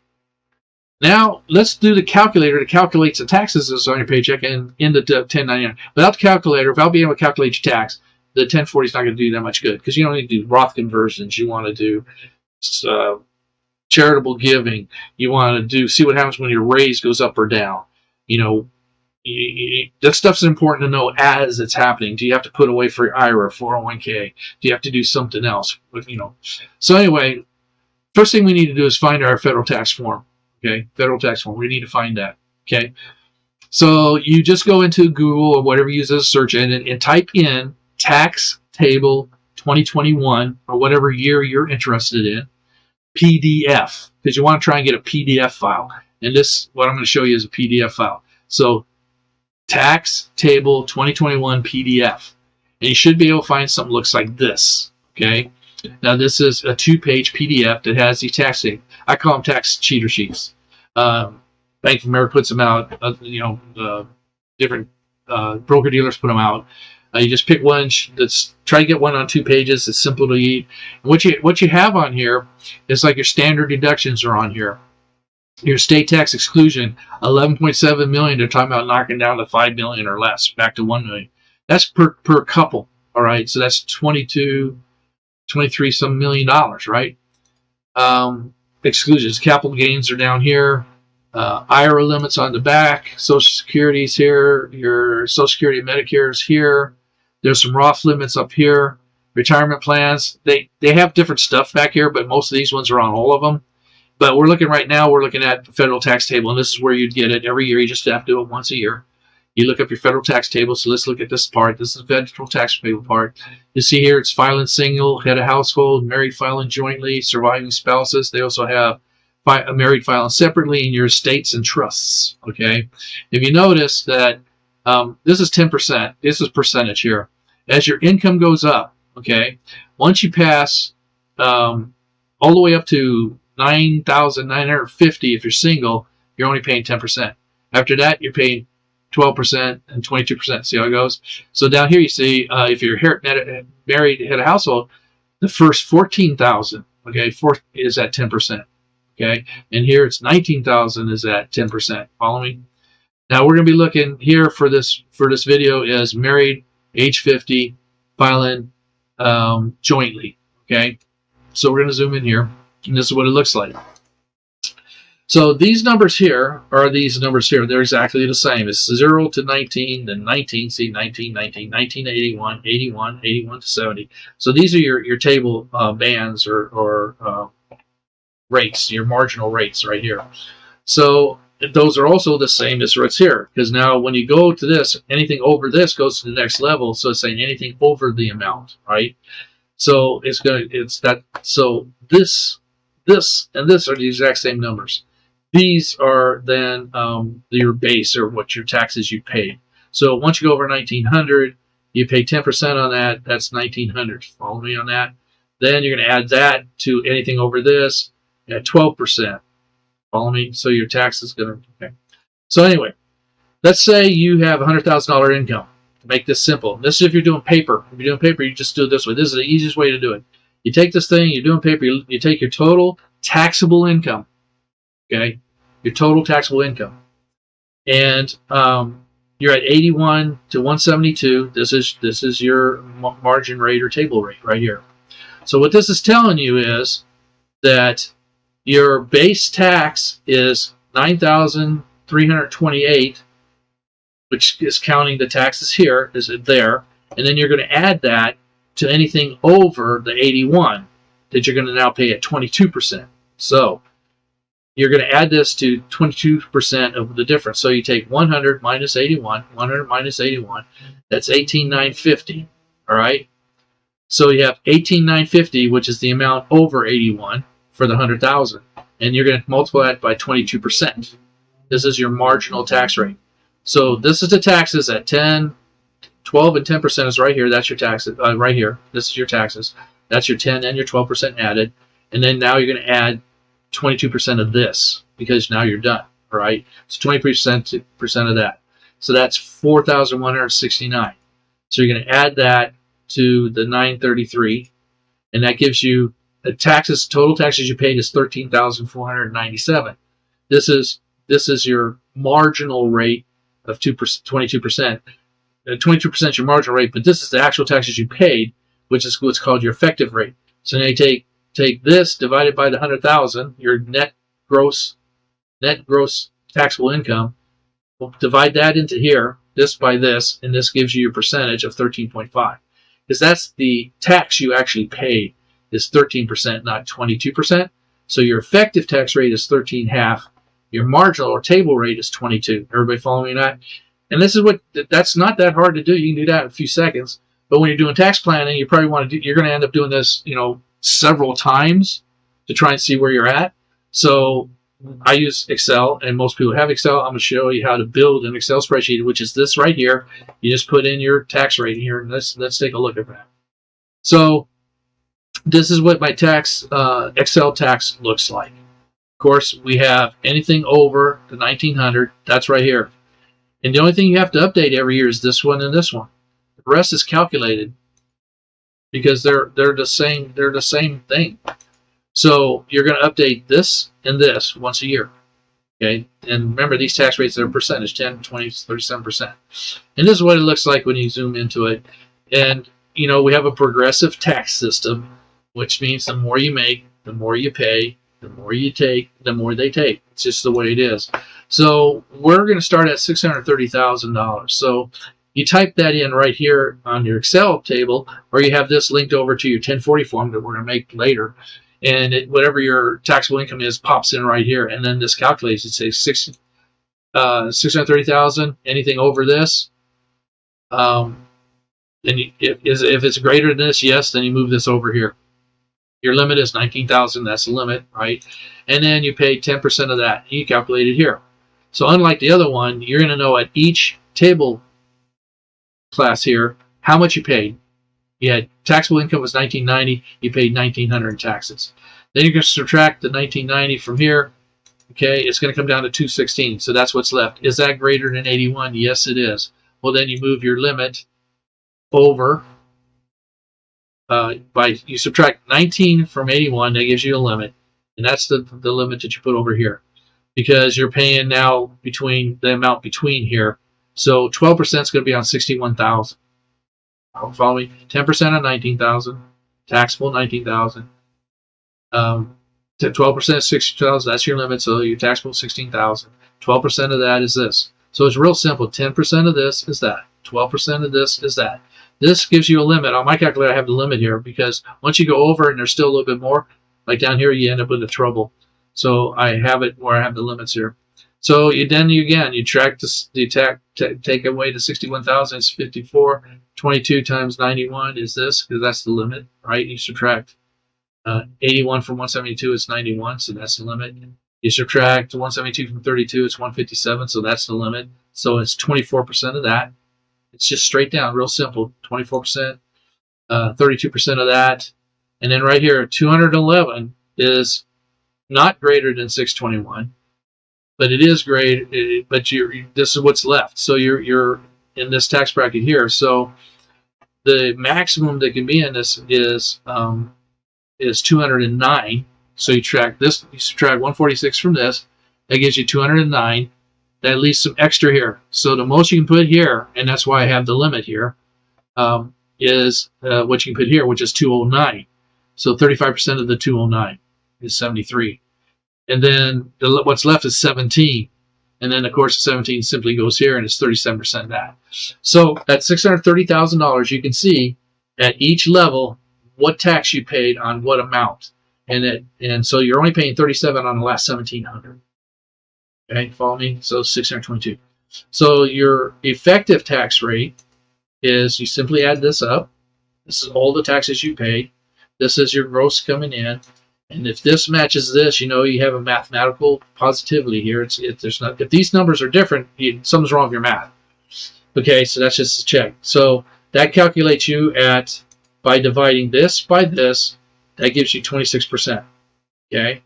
Now let's do the calculator that calculates the taxes that's on your paycheck and in the 1099. Without the calculator, without being able to calculate your tax, the 1040 is not going to do that much good because you don't need to do Roth conversions. You want to do charitable giving. You want to see what happens when your raise goes up or down. That stuff's important to know as it's happening. Do you have to put away for your IRA, 401k? Do you have to do something else? So anyway, first thing we need to do is find our federal tax form. Okay, federal tax form. We need to find that. Okay, so you just go into Google or whatever you use as a search engine and type in tax table 2021 or whatever year you're interested in, PDF, because you want to try and get a PDF file. And this, what I'm going to show you, is a PDF file. So tax table 2021 PDF, and you should be able to find something that looks like this. Okay, now this is a 2-page PDF that has the tax thing. I call them tax cheater sheets. Bank of America puts them out. Different broker dealers put them out. You just pick one. Try to get one on 2 pages. It's simple to read. What you have on here is like your standard deductions are on here. Your state tax exclusion, 11.7 million. They're talking about knocking down to 5 million or less, back to 1 million. That's per couple. All right, so that's 23 some $1 million, right? Exclusions, capital gains are down here. IRA limits on the back. Social Security's here. Your Social Security and Medicare is here. There's some Roth limits up here. Retirement plans. They have different stuff back here, but most of these ones are on all of them. But we're looking at the federal tax table, and this is where you'd get it every year. You just have to do it once a year. You look up your federal tax table. So let's look at this part. This is the federal tax table part. You see here it's filing single, head of household, married filing jointly, surviving spouses. They also have married filing separately in your estates and trusts. Okay. If you notice that this is 10%. This is percentage here. As your income goes up, okay, once you pass all the way up to $9,950 if you're single, you're only paying 10%. After that, you're paying 12% and 22%. See how it goes? So down here you see if you're married head of household, the first $14,000, okay, is at 10%. Okay, and here it's $19,000 is at 10%. Follow me? Now we're going to be looking here for this video is married, age 50, filing jointly. Okay, so we're going to zoom in here, and this is what it looks like. So these numbers here are these numbers here. They're exactly the same. It's 0 to 19, then 19, see 19, 19, 19 to 81, 81, 81 to 70. So these are your table bands or rates, your marginal rates right here. So those are also the same as what's here, because now when you go to this, anything over this goes to the next level. So it's saying anything over the amount, right? So it's that. So this, and this are the exact same numbers. These are then your base, or what your taxes you paid. So once you go over 1900, you pay 10% on that. That's 1900. Follow me on that. Then you're going to add that to anything over this at 12%. Follow me? So your tax is going to, okay. So anyway, let's say you have $100,000 income. To make this simple, this is if you're doing paper. If you're doing paper, you just do it this way. This is the easiest way to do it. You take this thing, you're doing paper, you take your total taxable income, okay? Your total taxable income. And you're at 81 to 172. This is your margin rate or table rate right here. So what this is telling you is that your base tax is $9,328, which is counting the taxes here, is it there, and then you're going to add that to anything over the 81 that you're going to now pay at 22%. So you're going to add this to 22% of the difference. So you take 100 minus 81, 100 minus 81, that's 18,950, all right? So you have 18,950, which is the amount over 81 for the 100,000, and you're going to multiply that by 22%. This is your marginal tax rate. So this is the taxes at 10, 12, and 10% is right here. That's your taxes right here. This is your taxes. That's your 10 and your 12% added. And then now you're going to add 22% of this because now you're done. All right. So 20% of that. So that's 4,169. So you're going to add that to the 933, and that gives you the taxes. Total taxes you paid is 13,497. This is your marginal rate of 22%. 22% is your marginal rate, but this is the actual taxes you paid, which is what's called your effective rate. So now you take this divided by the 100,000, your net gross taxable income. We'll divide that into here, this by this, and this gives you your percentage of 13.5, because that's the tax you actually paid is 13%, not 22%. So your effective tax rate is 13.5. Your marginal or table rate is 22. Everybody following that? And this is that's not that hard to do. You can do that in a few seconds. But when you're doing tax planning, you probably want to you're going to end up doing this, several times to try and see where you're at. So I use Excel, and most people have Excel. I'm going to show you how to build an Excel spreadsheet, which is this right here. You just put in your tax rate here, and let's take a look at that. So this is what my Excel tax looks like. Of course, we have anything over the 1900. That's right here. And the only thing you have to update every year is this one and this one. The rest is calculated because they're the same. They're the same thing. So you're going to update this and this once a year. Okay. And remember, these tax rates are percentage: 10, 20, 37%. And this is what it looks like when you zoom into it. And we have a progressive tax system, which means the more you make, the more you pay. The more you take, the more they take. It's just the way it is. So we're going to start at $630,000. So you type that in right here on your Excel table, or you have this linked over to your 1040 form that we're going to make later. And whatever your taxable income is pops in right here. And then this calculates. It says 630,000. Anything over this. Then if it's greater than this, yes, then you move this over here. Your limit is 19,000. That's the limit, right? And then you pay 10% of that. You calculate it here. So unlike the other one, you're going to know at each table class here how much you paid. You had taxable income was 1990. You paid 1,900 in taxes. Then you're going to subtract the 1990 from here. Okay, it's going to come down to 216. So that's what's left. Is that greater than 81? Yes, it is. Well, then you move your limit over. You subtract 19 from 81, that gives you a limit, and that's the limit that you put over here, because you're paying now between the amount between here. So 12% is going to be on 61,000. Follow me? 10% on 19,000, taxable 19,000. 12% is 60,000. That's your limit. So your taxable 16,000. 12% of that is this. So it's real simple. 10% of this is that. 12% of this is that. This gives you a limit. On my calculator, I have the limit here because once you go over and there's still a little bit more, Like down here, you end up with the trouble. So I have it where I have the limits here. So you track this, take away the 61,000, it's 54. 22 times 91 is this, because that's the limit, right? You subtract 81 from 172, it's 91, so that's the limit. You subtract 172 from 32, it's 157, so that's the limit. So it's 24% of that. It's just straight down, real simple. 24%, 32% of that. And then right here, 211 is not greater than 621, but it is great. But this is what's left. So you're in this tax bracket here. So the maximum that can be in this is 209. So you subtract 146 from this, that gives you 209. That leaves some extra here. So the most you can put here, and that's why I have the limit here, is what you can put here, which is 209. So 35% of the 209 is 73. And then what's left is 17. And then, of course, 17 simply goes here, and it's 37% of that. So at $630,000, you can see at each level what tax you paid on what amount. And so you're only paying 37 on the last 1,700. Okay, follow me? So 622. So your effective tax rate is, you simply add this up. This is all the taxes you paid. This is your gross coming in. And if this matches this, you have a mathematical positivity here. If these numbers are different, something's wrong with your math. Okay, so that's just a check. So that calculates you by dividing this by this, that gives you 26%. Okay?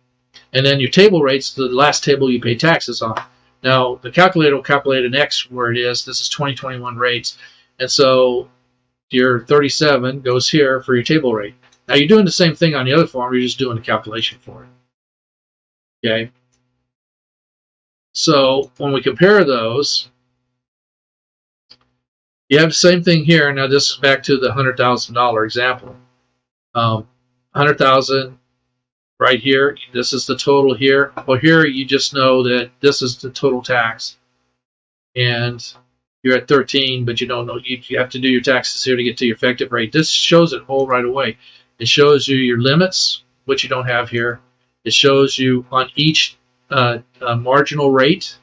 And then your table rates, the last table you pay taxes on. Now, the calculator will calculate an X where it is. This is 2021 rates. And so your 37 goes here for your table rate. Now, you're doing the same thing on the other form. You're just doing the calculation for it. Okay? So when we compare those, you have the same thing here. Now, this is back to the $100,000 example. 100,000 right here. This is the total here. Well, here you just know that this is the total tax, and you're at 13, but you don't know. You have to do your taxes here to get to your effective rate. This shows it all right away. It shows you your limits, which you don't have here. It shows you on each marginal rate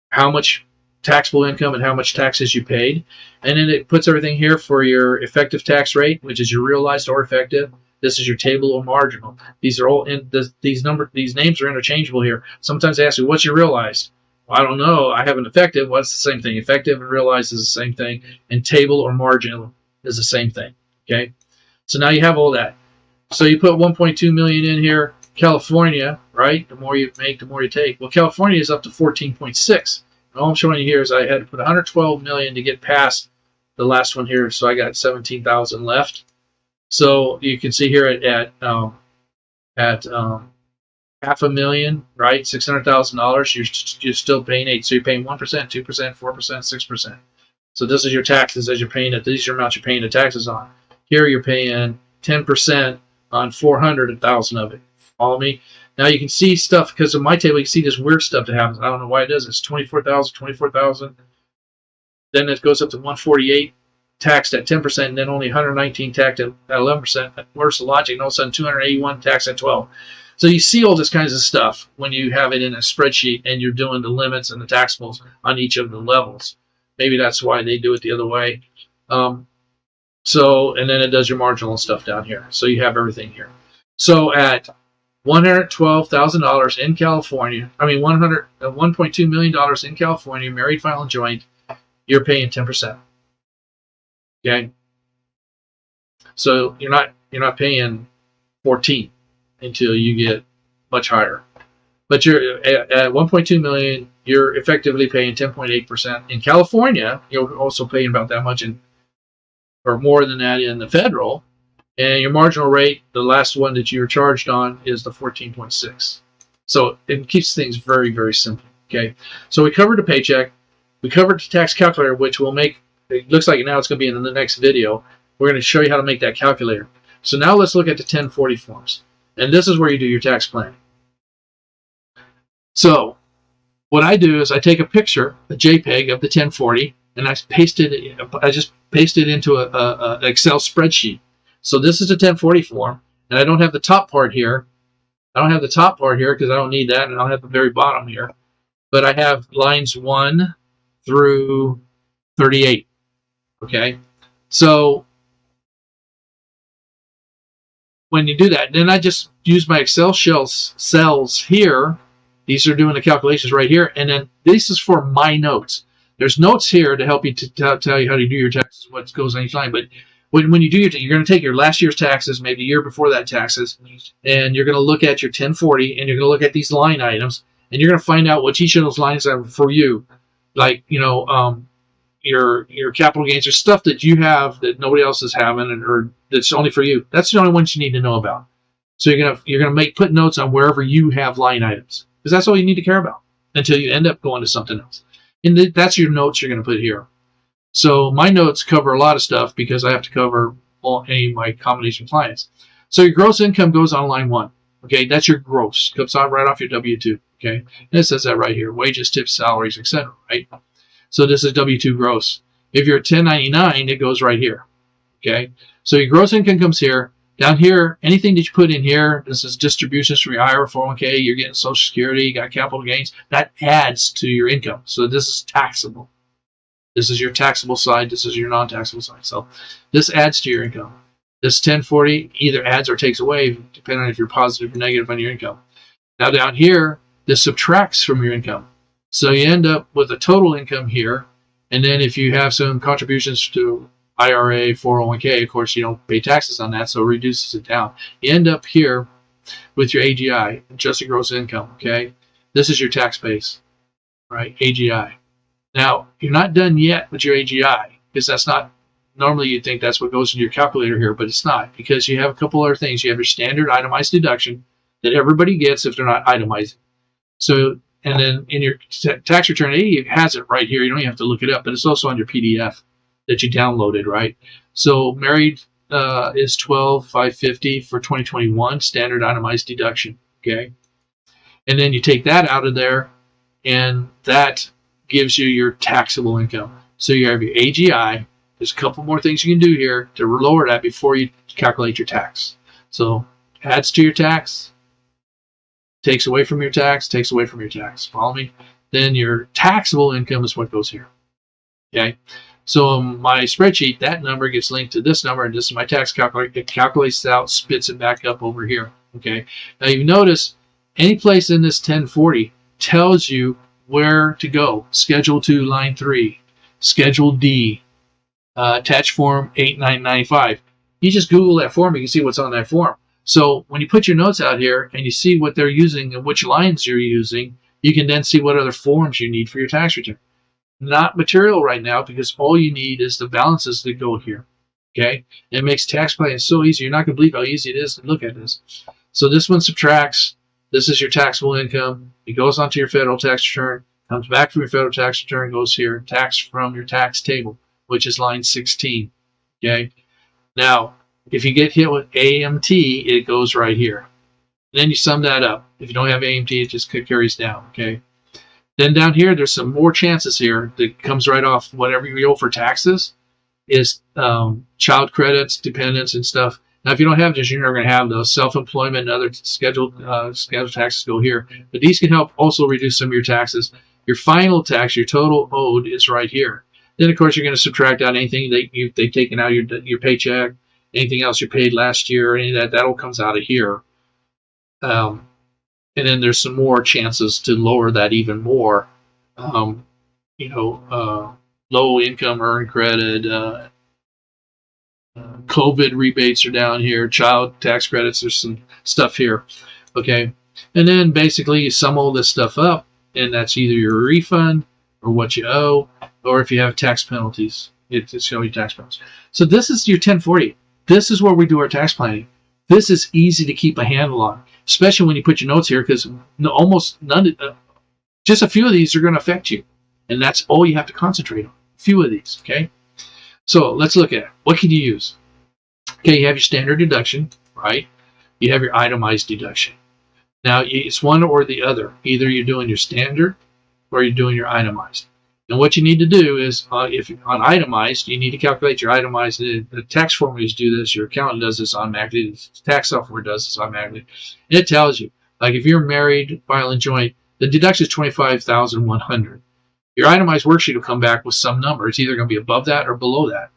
how much taxable income and how much taxes you paid, and then it puts everything here for your effective tax rate, which is your realized or effective. This is your table or marginal. These are all in these names are interchangeable here. Sometimes they ask you, what's your realized? Well, I don't know. I have an effective. Well, it's the same thing. Effective and realized is the same thing, and table or marginal is the same thing. Okay, so now you have all that. So you put 1.2 million in here. California, right? The more you make, the more you take. Well, California is up to 14.6. All I'm showing you here is I had to put 112 million to get past the last one here, so I got 17,000 left. So you can see here at $500,000, right? $600,000. You're still paying 8. So you're paying 1%, 2%, 4%, 6%. So this is your taxes as you're paying it. These are amounts you're paying the taxes on. Here you're paying 10% on 400,000 of it. Follow me? Now you can see stuff because of my table. You can see this weird stuff that happens. I don't know why it does. It's 24,000. Then it goes up to 148. Taxed at 10%, and then only 119 taxed at 11%. Where's the logic? And all of a sudden, 281 taxed at 12. So you see all this kinds of stuff when you have it in a spreadsheet and you're doing the limits and the taxables on each of the levels. Maybe that's why they do it the other way. And then it does your marginal stuff down here. So you have everything here. So at $112,000 in California, $1.2 million in California, married, filing joint, you're paying 10%. Okay, so you're not paying 14 until you get much higher, but you're at 1.2 million. You're effectively paying 10.8%. In California, you're also paying about that much or more than that in the federal, and your marginal rate, the last one that you're charged on, is the 14.6. So it keeps things very, very simple. Okay, so we covered the paycheck, we covered the tax calculator, which will make. It looks like now it's going to be in the next video. We're going to show you how to make that calculator. So now let's look at the 1040 forms. And this is where you do your tax planning. So what I do is I take a picture, a JPEG of the 1040, and I just paste it into an Excel spreadsheet. So this is a 1040 form, and I don't have the top part here I don't have the top part here because I don't need that, and I don't have the very bottom here. But I have lines 1 through 38. Okay, so when you do that, then I just use my Excel cells here. These are doing the calculations right here, and then this is for my notes. There's notes here to help you to tell you how to do your taxes, what goes on each line. But when you do you're going to take your last year's taxes, maybe the year before that taxes, and you're going to look at your 1040, and you're going to look at these line items, and you're going to find out what each of those lines are for you. Like, your capital gains or stuff that you have that nobody else is having, or that's only for you. That's the only ones you need to know about. So you're gonna put notes on wherever you have line items, because that's all you need to care about until you end up going to something else. And that's your notes you're gonna put here. So my notes cover a lot of stuff because I have to cover any of my combination clients. So your gross income goes on line 1. Okay, that's your gross. Comes out right off your W-2. Okay, and it says that right here: wages, tips, salaries, etc. Right. So this is W-2 gross. If you're at 1099, it goes right here. Okay, so your gross income comes here. Down here, anything that you put in here, this is distributions from your IRA 401k, you're getting Social Security, you got capital gains, that adds to your income. So this is taxable. This is your taxable side. This is your non-taxable side. So this adds to your income. This 1040 either adds or takes away, depending on if you're positive or negative on your income. Now down here, this subtracts from your income. So you end up with a total income here, and then if you have some contributions to IRA, 401k, of course you don't pay taxes on that, so it reduces it down. You end up here with your AGI, adjusted gross income. Okay, this is your tax base, right? AGI. Now you're not done yet with your AGI, because that's not normally. You'd think that's what goes into your calculator here, but it's not, because you have a couple other things. You have your standard itemized deduction that everybody gets if they're not itemizing. So, and then in your tax return, it has it right here. You don't even have to look it up, but it's also on your PDF that you downloaded, right? So married is $12,550 for 2021, standard itemized deduction, okay? And then you take that out of there, and that gives you your taxable income. So you have your AGI. There's a couple more things you can do here to lower that before you calculate your tax. So adds to your tax, takes away from your tax, takes away from your tax. Follow me? Then your taxable income is what goes here. Okay? So my spreadsheet, that number gets linked to this number, and this is my tax calculator. It calculates it out, spits it back up over here. Okay? Now you notice any place in this 1040 tells you where to go. Schedule 2, line 3. Schedule D. Attached form 8995. You just Google that form, you can see what's on that form. So when you put your notes out here and you see what they're using and which lines you're using, you can then see what other forms you need for your tax return. Not material right now, because all you need is the balances that go here. Okay? It makes tax planning so easy. You're not going to believe how easy it is to look at this. So this one subtracts. This is your taxable income. It goes onto your federal tax return, comes back from your federal tax return, goes here, tax from your tax table, which is line 16. Okay? Now, if you get hit with AMT, it goes right here. Then you sum that up. If you don't have AMT, it just carries down. Okay? Then down here, there's some more chances here that comes right off whatever you owe for taxes is child credits, dependents, and stuff. Now, if you don't have this, you're never going to have those. Self-employment and other scheduled taxes go here. But these can help also reduce some of your taxes. Your final tax, your total owed, is right here. Then, of course, you're going to subtract out anything that they've taken out your paycheck, anything else you paid last year, any of that. That all comes out of here. And then there's some more chances to lower that even more. Low income earned credit, COVID rebates are down here, child tax credits, there's some stuff here. Okay. And then basically you sum all this stuff up, and that's either your refund or what you owe, or if you have tax penalties, it's showing you tax penalties. So this is your 1040. This is where we do our tax planning. This is easy to keep a handle on, especially when you put your notes here, because almost none, just a few of these are going to affect you. And that's all you have to concentrate on, a few of these, okay? So let's look at it. What can you use? Okay, you have your standard deduction, right? You have your itemized deduction. Now, it's one or the other. Either you're doing your standard or you're doing your itemized. And what you need to do is, if on itemized, you need to calculate your itemized. The tax formulas do this. Your accountant does this automatically. The tax software does this automatically. And it tells you Like if you're married, filing joint, the deduction is $25,100. Your itemized worksheet will come back with some number. It's either going to be above that or below that.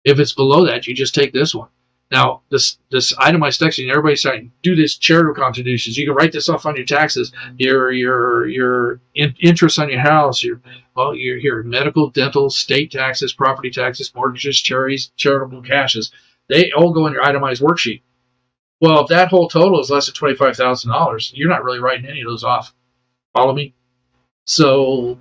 If it's below that, you just take this one. Now, this itemized deduction, everybody's saying, do this charitable contributions. You can write this off on your taxes, your interest on your house, your medical, dental, state taxes, property taxes, mortgages, charities, charitable cashes. They all go in your itemized worksheet. Well, if that whole total is less than $25,000, you're not really writing any of those off. Follow me? So,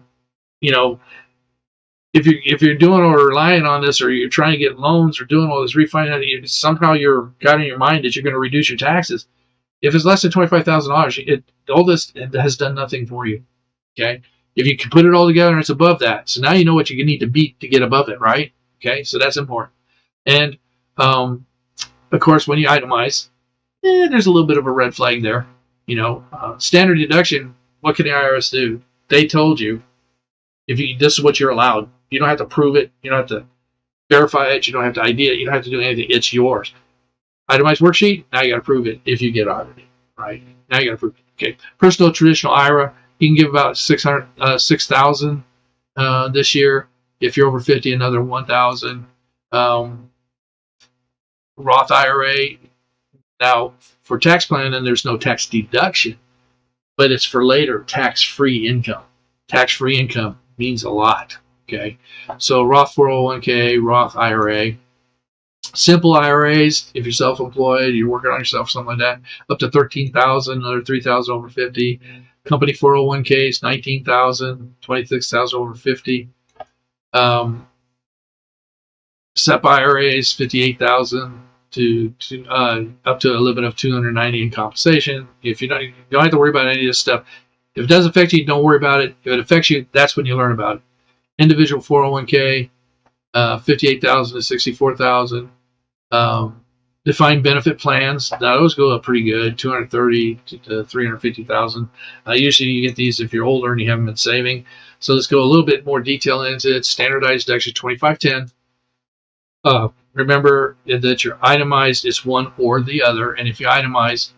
if you're doing or relying on this, or you're trying to get loans or doing all this refinancing, somehow you're got in your mind that you're going to reduce your taxes. If it's less than $25,000, all this has done nothing for you. Okay, if you can put it all together and it's above that, so now you know what you need to beat to get above it, right? Okay, so that's important. And of course, when you itemize, there's a little bit of a red flag there. Standard deduction. What can the IRS do? They told you this is what you're allowed. You don't have to prove it. You don't have to verify it. You don't have to ID it. You don't have to do anything. It's yours. Itemized worksheet. Now you got to prove it if you get audited, right? Now you got to prove it. Okay. Personal traditional IRA. You can give about $6,000 this year. If you're over 50, another $1,000. Roth IRA. Now for tax planning, there's no tax deduction, but it's for later tax-free income. Tax-free income means a lot. Okay, so Roth 401k, Roth IRA, simple IRAs. If you're self-employed, you're working on yourself, something like that, up to $13,000, another $3,000 over 50. Company 401ks, $19,000, $26,000 over 50. SEP IRAs, $58,000 to up to a limit of $290 in compensation. If you don't have to worry about any of this stuff. If it does affect you, don't worry about it. If it affects you, that's when you learn about it. Individual 401k, $58,000 to $64,000. Defined benefit plans. Now those go up pretty good, $230,000 to $350,000. Usually you get these if you're older and you haven't been saving. So let's go a little bit more detail into it. Standardized deduction 2510. Remember that your itemized is one or the other, and if you itemize,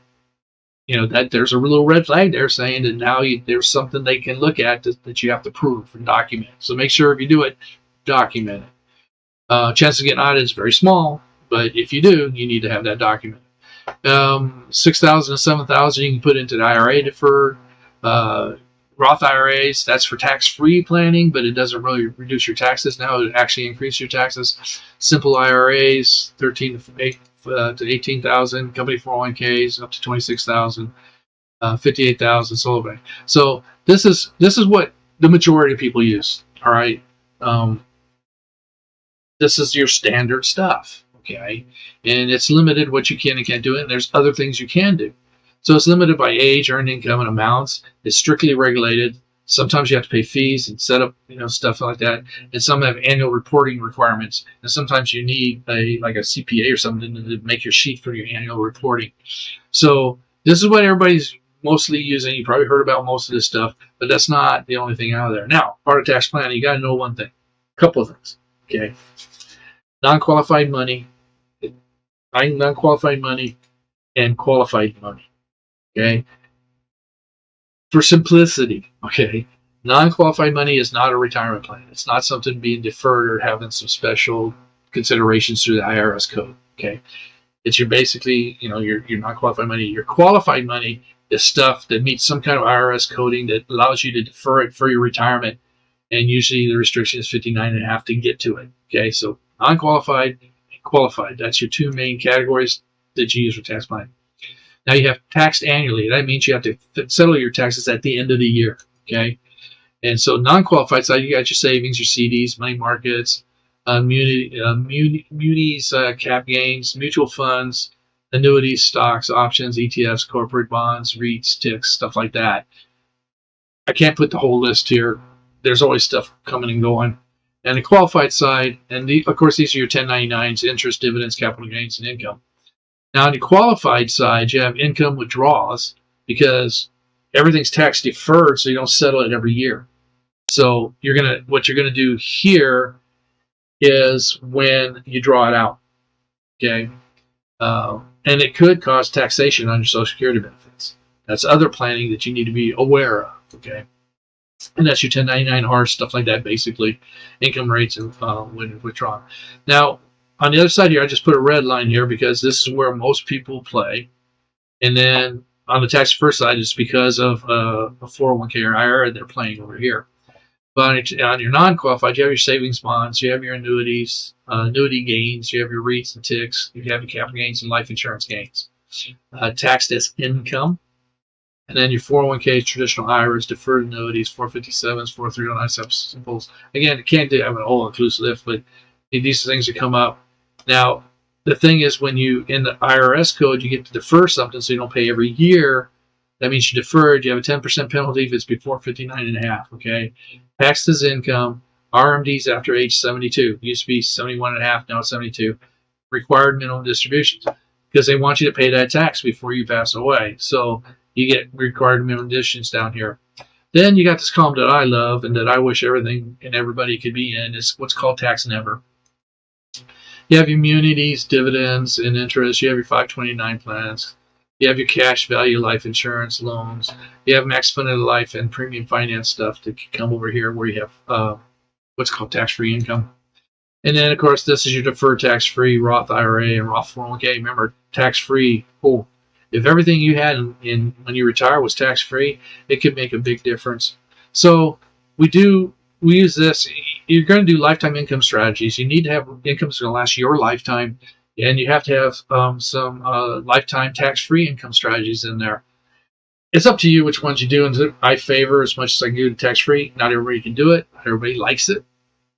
that there's a little red flag there saying that now there's something they can look at that you have to prove and document. So make sure if you do it, document it. Chance of getting audited is very small, but if you do, you need to have that documented. $6,000 to $7,000 you can put into the IRA deferred. Roth IRAs, that's for tax-free planning, but it doesn't really reduce your taxes. Now it actually increases your taxes. Simple IRAs, $13,000 to $18,000. Company 401ks up to $26,000, $58,000. So this is what the majority of people use. All right, this is your standard stuff. Okay, and it's limited what you can and can't do it. And there's other things you can do. So it's limited by age, earned income, and amounts. It's strictly regulated. Sometimes you have to pay fees and set up, stuff like that. And some have annual reporting requirements. And sometimes you need a CPA or something to make your sheet for your annual reporting. So this is what everybody's mostly using. You probably heard about most of this stuff, but that's not the only thing out there. Now, part of tax planning, you got to know one thing, a couple of things. Okay, non-qualified money, and qualified money. Okay, for simplicity, okay, non-qualified money is not a retirement plan. It's not something being deferred or having some special considerations through the IRS code. Okay, it's your non-qualified money. Your qualified money is stuff that meets some kind of IRS coding that allows you to defer it for your retirement, and usually the restriction is 59.5 to get to it. Okay, so non-qualified and qualified. That's your two main categories that you use for tax planning. Now you have taxed annually. That means you have to settle your taxes at the end of the year. Okay, and so non-qualified side, you got your savings, your CDs, money markets, munis, cap gains, mutual funds, annuities, stocks, options, ETFs, corporate bonds, REITs, TICs, stuff like that. I can't put the whole list here. There's always stuff coming and going. And the qualified side, and of course these are your 1099s, interest, dividends, capital gains, and income. Now, on the qualified side, you have income withdrawals because everything's tax deferred, so you don't settle it every year. So what you're gonna do here is when you draw it out, okay, and it could cause taxation on your Social Security benefits. That's other planning that you need to be aware of. Okay. And that's your 1099R, stuff like that, basically, income rates and when withdrawn. Now, on the other side here, I just put a red line here because this is where most people play. And then on the tax-deferred side, it's because of a 401k or IRA they're playing over here. But on your non-qualified, you have your savings bonds, you have your annuities, annuity gains, you have your REITs and TICs, you have your capital gains and life insurance gains. Taxed as income. And then your 401k, traditional IRAs, deferred annuities, 457s, 40309 simples. Again, you can't do have an all-inclusive list, but these things that come up. Now, the thing is, when you in the IRS code, you get to defer something, so you don't pay every year. That means you deferred. You have a 10% penalty if it's before 59.5. Okay, taxed as income. RMDs after age 72. It used to be 71.5. Now it's 72. Required minimum distributions because they want you to pay that tax before you pass away. So you get required minimum distributions down here. Then you got this column that I love and that I wish everything and everybody could be in. Is what's called tax never. You have your immunities, dividends, and interest. You have your 529 plans. You have your cash value life insurance loans. You have max funded life and premium finance stuff that can come over here where you have what's called tax-free income. And then, of course, this is your deferred tax-free Roth IRA and Roth 401k. Remember, tax-free. Cool. If everything you had in when you retire was tax-free, it could make a big difference. So we use this. You're going to do lifetime income strategies. You need to have income that's going to last your lifetime, and you have to have some lifetime tax-free income strategies in there. It's up to you which ones you do, and I favor as much as I can do the tax-free. Not everybody can do it. Not everybody likes it,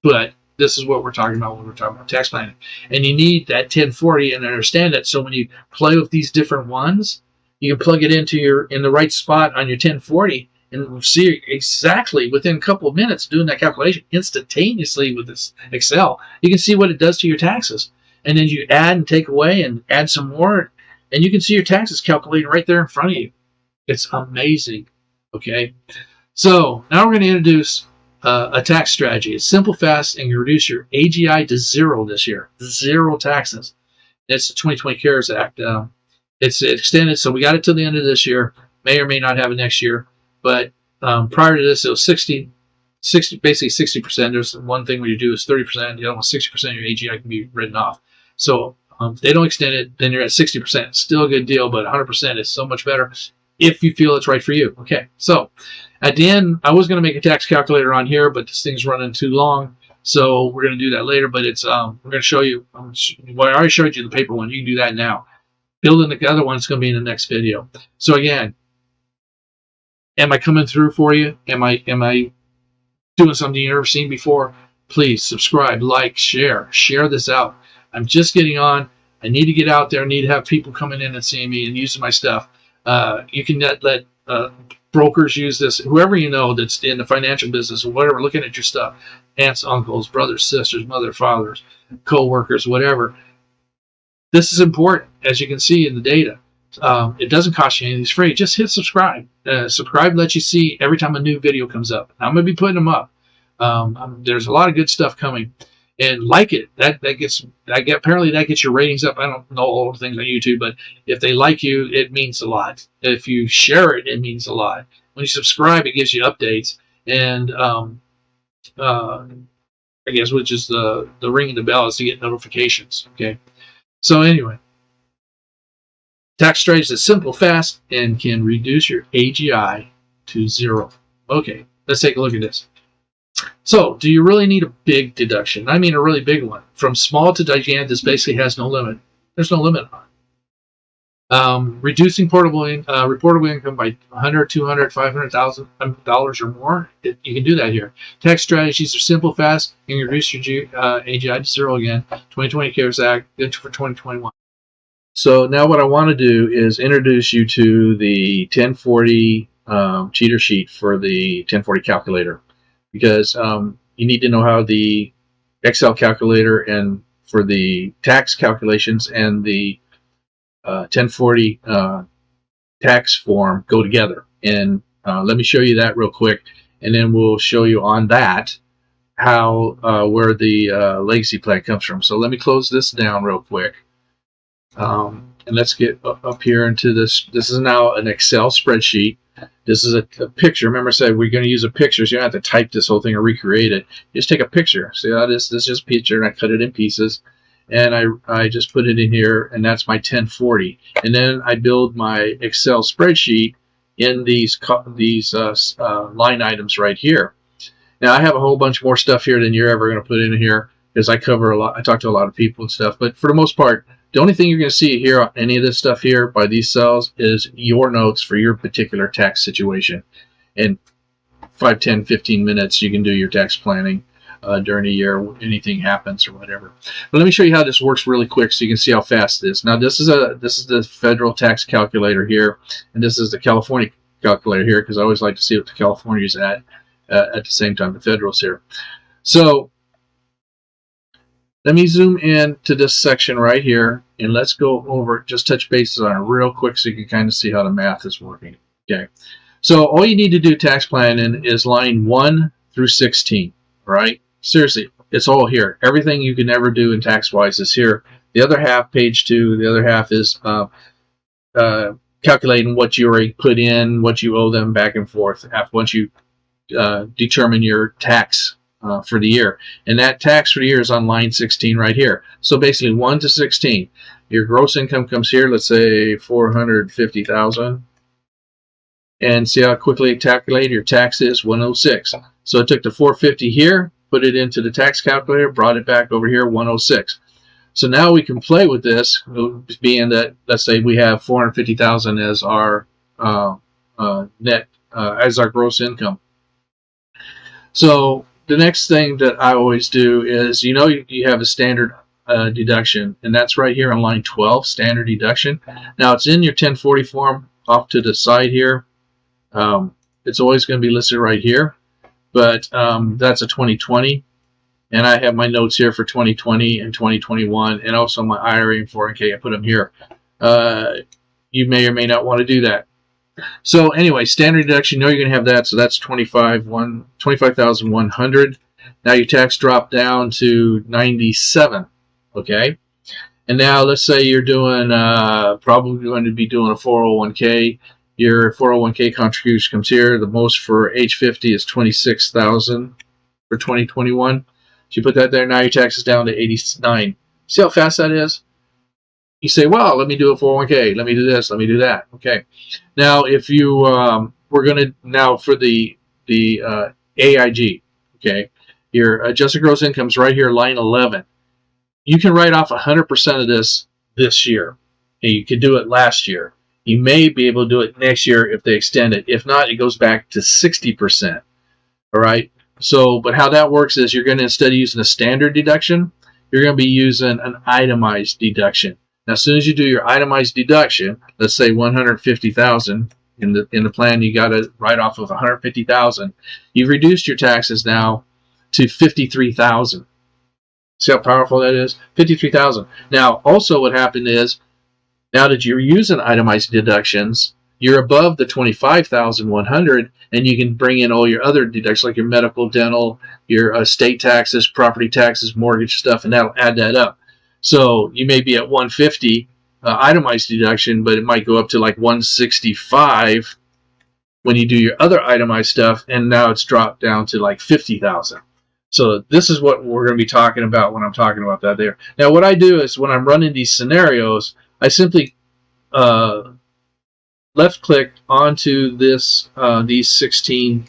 but this is what we're talking about when we're talking about tax planning. And you need that 1040 and understand it. So when you play with these different ones, you can plug it in the right spot on your 1040 and see exactly within a couple of minutes doing that calculation instantaneously with this Excel. You can see what it does to your taxes. And then you add and take away and add some more, and you can see your taxes calculating right there in front of you. It's amazing. Okay. So now we're going to introduce a tax strategy. It's simple, fast, and you reduce your AGI to 0 this year. 0 taxes. It's the 2020 CARES Act. It's extended, so we got it till the end of this year. May or may not have it next year. But prior to this, it was 60, basically 60%. There's one thing where you do is 30%. The other one, 60% of your AGI can be written off. So if they don't extend it, then you're at 60%. Still a good deal, but 100% is so much better if you feel it's right for you. Okay, so at the end, I was going to make a tax calculator on here, but this thing's running too long, so we're going to do that later. But it's we're going to show you. Well, I already showed you the paper one. You can do that now. Building the other one is going to be in the next video. So again, am I coming through for you? Am I doing something you've never seen before? Please subscribe, like, share this out. I'm just getting on. I need to get out there. I need to have people coming in and seeing me and using my stuff. You can let brokers use this. Whoever you know that's in the financial business or whatever, looking at your stuff, aunts, uncles, brothers, sisters, mother, fathers, co-workers, whatever. This is important, as you can see in the data. It doesn't cost you anything. It's free. Just hit subscribe. Subscribe lets you see every time a new video comes up. I'm going to be putting them up. There's a lot of good stuff coming. And like it. Apparently that gets your ratings up. I don't know all the things on YouTube, but if they like you, it means a lot. If you share it, it means a lot. When you subscribe, it gives you updates. And I guess which is the ringing the bell is to get notifications. Okay. So anyway. Tax strategy is simple, fast, and can reduce your AGI to 0. Okay, let's take a look at this. So, do you really need a big deduction? I mean a really big one. From small to gigantic, this basically has no limit. There's no limit on it. Reducing reportable income by $100, $200, $500,000 or more, you can do that here. Tax strategies are simple, fast, and you reduce your AGI to 0 again. 2020 CARES Act, good for 2021. So now what I want to do is introduce you to the 1040 cheater sheet for the 1040 calculator, because you need to know how the Excel calculator and for the tax calculations and the 1040 tax form go together. And let me show you that real quick, and then we'll show you on that how where the legacy plan comes from. So let me close this down real quick. And let's get up here into this. This is now an Excel spreadsheet. This is a picture. Remember I said we're going to use a picture, so you don't have to type this whole thing or recreate it. You just take a picture. See how this is just a picture, and I cut it in pieces. And I just put it in here, and that's my 1040. And then I build my Excel spreadsheet in these line items right here. Now I have a whole bunch more stuff here than you're ever going to put in here, because I cover a lot. I talk to a lot of people and stuff. But for the most part, the only thing you're going to see here on any of this stuff here by these cells is your notes for your particular tax situation. In 5, 10, 15 minutes, you can do your tax planning during a year. Anything happens or whatever. But let me show you how this works really quick so you can see how fast it is. Now this is the federal tax calculator here, and this is the California calculator here, because I always like to see what the California is at the same time the federal's here. So let me zoom in to this section right here, and let's go over, just touch bases on it real quick so you can kind of see how the math is working. Okay, so all you need to do tax planning is line 1 through 16, right? Seriously, it's all here. Everything you can ever do in tax-wise is here. The other half, page 2, the other half is calculating what you already put in, what you owe them back and forth once you determine your tax for the year. And that tax for the year is on line 16 right here. So basically 1 to 16. Your gross income comes here, let's say 450,000. And see how quickly it calculated your tax is 106. So it took the 450 here, put it into the tax calculator, brought it back over here 106. So now we can play with this, being that, let's say we have 450,000 as our net, as our gross income. So the next thing that I always do is, you have a standard deduction, and that's right here on line 12, standard deduction. Now it's in your 1040 form off to the side here. It's always going to be listed right here, but that's a 2020, and I have my notes here for 2020 and 2021, and also my IRA and 401k. I put them here. You may or may not want to do that. So anyway, standard deduction, you're going to have that, so that's 25,100. Now your tax dropped down to 97, okay? And now let's say you're doing, probably going to be doing a 401k. Your 401k contribution comes here. The most for age 50 is 26,000 for 2021. So you put that there, now your tax is down to 89. See how fast that is? You say, well, let me do a 401k, let me do this, let me do that. Okay. Now, if you, we're going to, now for the AIG, okay, your adjusted gross income is right here, line 11. You can write off 100% of this year, and you could do it last year. You may be able to do it next year if they extend it. If not, it goes back to 60%. All right. So, but how that works is you're going to, instead of using a standard deduction, you're going to be using an itemized deduction. Now, as soon as you do your itemized deduction, let's say 150,000 in the plan, you got to write off of 150,000. You've reduced your taxes now to 53,000. See how powerful that is? 53,000. Now, also what happened is, now that you're using itemized deductions, you're above the 25,100, and you can bring in all your other deductions like your medical, dental, your estate taxes, property taxes, mortgage stuff, and that'll add that up. So you may be at 150 itemized deduction, but it might go up to like 165 when you do your other itemized stuff, and now it's dropped down to like 50,000. So this is what we're going to be talking about when I'm talking about that there. Now what I do is when I'm running these scenarios, I simply left click onto these 16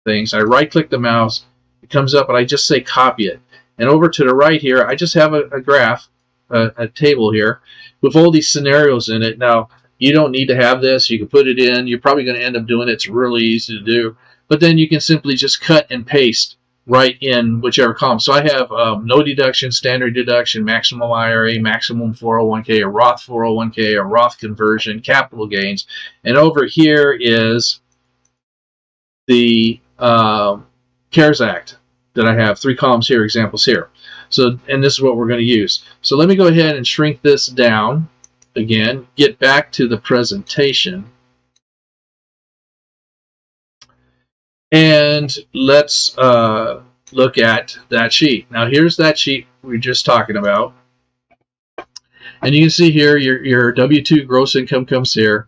things. I right click the mouse, it comes up, and I just say copy it. And over to the right here, I just have a graph, a table here with all these scenarios in it. Now, you don't need to have this. You can put it in. You're probably going to end up doing it. It's really easy to do. But then you can simply just cut and paste right in whichever column. So I have no deduction, standard deduction, maximum IRA, maximum 401k, a Roth 401k, a Roth conversion, capital gains. And over here is the CARES Act that I have 3 columns here, examples here. So, and this is what we're going to use. So let me go ahead and shrink this down again, get back to the presentation. And let's look at that sheet. Now here's that sheet we were just talking about. And you can see here your W-2 gross income comes here.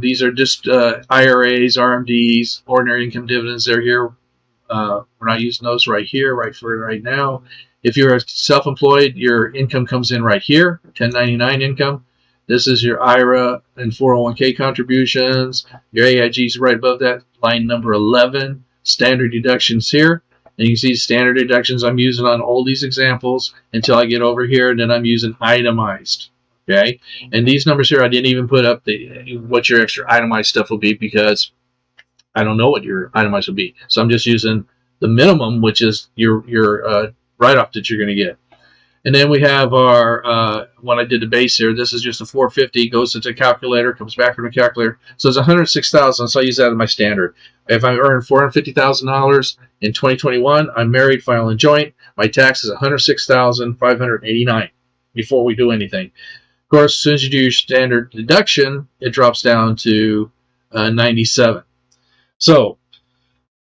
These are just IRAs, RMDs, ordinary income dividends. They're here. We're not using those right here, right now. If you're self-employed, your income comes in right here, 1099 income. This is your IRA and 401k contributions. Your AIG is right above that, line number 11. Standard deductions here. And you can see standard deductions I'm using on all these examples until I get over here, and then I'm using itemized. Okay, and these numbers here, I didn't even put up what your extra itemized stuff will be because I don't know what your itemized will be. So I'm just using the minimum, which is your write-off that you're going to get. And then we have our, when I did the base here, this is just a 450, goes into the calculator, comes back from the calculator. So it's 106,000, so I use that as my standard. If I earn $450,000 in 2021, I'm married, filing joint, my tax is $106,589 before we do anything. Of course, as soon as you do your standard deduction, it drops down to 97. So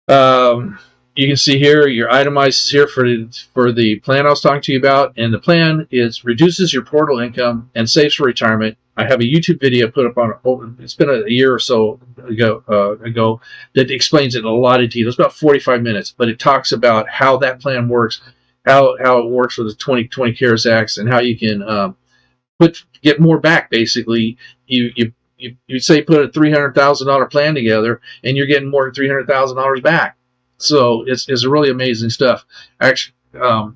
you can see here your itemized here for the plan I was talking to you about, and the plan is reduces your portal income and saves for retirement. I have a YouTube video put up on it's been a year or so ago that explains it in a lot of detail. It's about 45 minutes, but it talks about how that plan works, how it works with the 2020 CARES Act, and how you can get more back. Basically, you say put a $300,000 plan together, and you're getting more than $300,000 back. So it's really amazing stuff. Actually,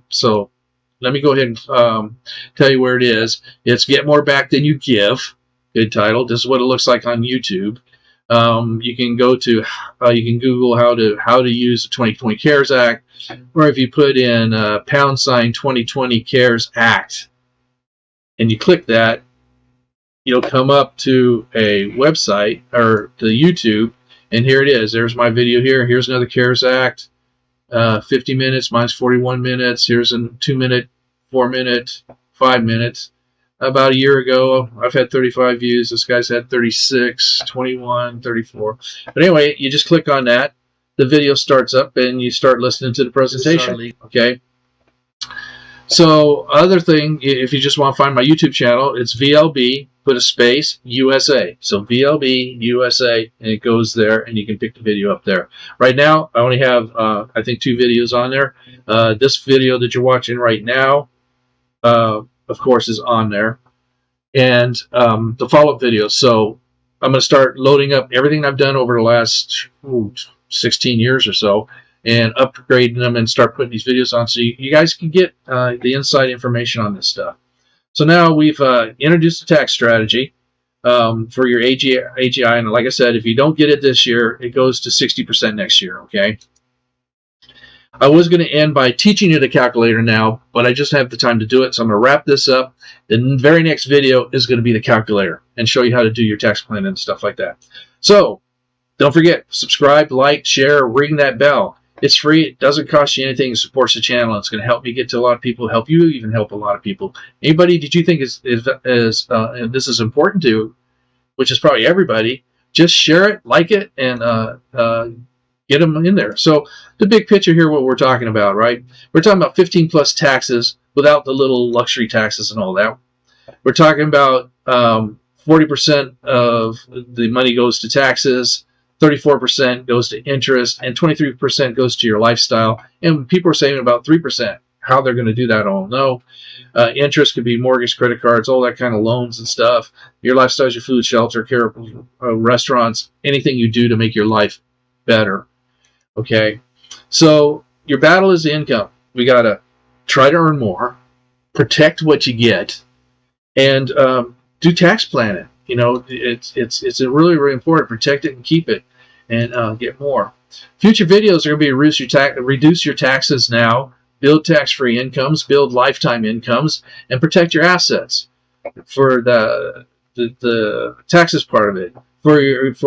so let me go ahead and tell you where it is. It's Get More Back Than You Give. Good title. This is what it looks like on YouTube. You can go to you can Google how to use the 2020 CARES Act, or if you put in # 2020 CARES Act, and you click that, you'll come up to a website or to YouTube. And here it is. There's my video here. Here's another CARES Act. 50 minutes, mine's 41 minutes. Here's a 2 minute, 4 minute, 5 minutes. About a year ago, I've had 35 views. This guy's had 36, 21, 34. But anyway, you just click on that. The video starts up and you start listening to the presentation. Okay. So other thing, if you just want to find my YouTube channel, it's VLB, put a space, USA. So VLB, USA, and it goes there, and you can pick the video up there. Right now, I only have, I think, 2 videos on there. This video that you're watching right now, of course, is on there. And the follow-up video. So I'm going to start loading up everything I've done over the last 16 years or so, and upgrading them and start putting these videos on so you guys can get the inside information on this stuff. So now we've introduced the tax strategy for your AGI, and like I said, if you don't get it this year, it goes to 60% next year, okay? I was going to end by teaching you the calculator now, but I just have the time to do it, so I'm going to wrap this up. The very next video is going to be the calculator and show you how to do your tax plan and stuff like that. So don't forget, subscribe, like, share, ring that bell. It's free. It doesn't cost you anything. It supports the channel. It's going to help me get to a lot of people, help you even help a lot of people. Anybody that you think and this is important to, which is probably everybody, just share it, like it, and get them in there. So the big picture here, what we're talking about, right? We're talking about 15 plus taxes without the little luxury taxes and all that. We're talking about 40% of the money goes to taxes, 34% goes to interest, and 23% goes to your lifestyle. And people are saying about 3%. How they're going to do that, I don't know. Interest could be mortgage, credit cards, all that kind of loans and stuff. Your lifestyle is your food, shelter, care, restaurants, anything you do to make your life better. Okay? So your battle is the income. We got to try to earn more, protect what you get, and do tax planning. You know, it's really, really important. Protect it and keep it, and get more. Future videos are going to be reduce your taxes now, build tax-free incomes, build lifetime incomes, and protect your assets for the taxes part of it. For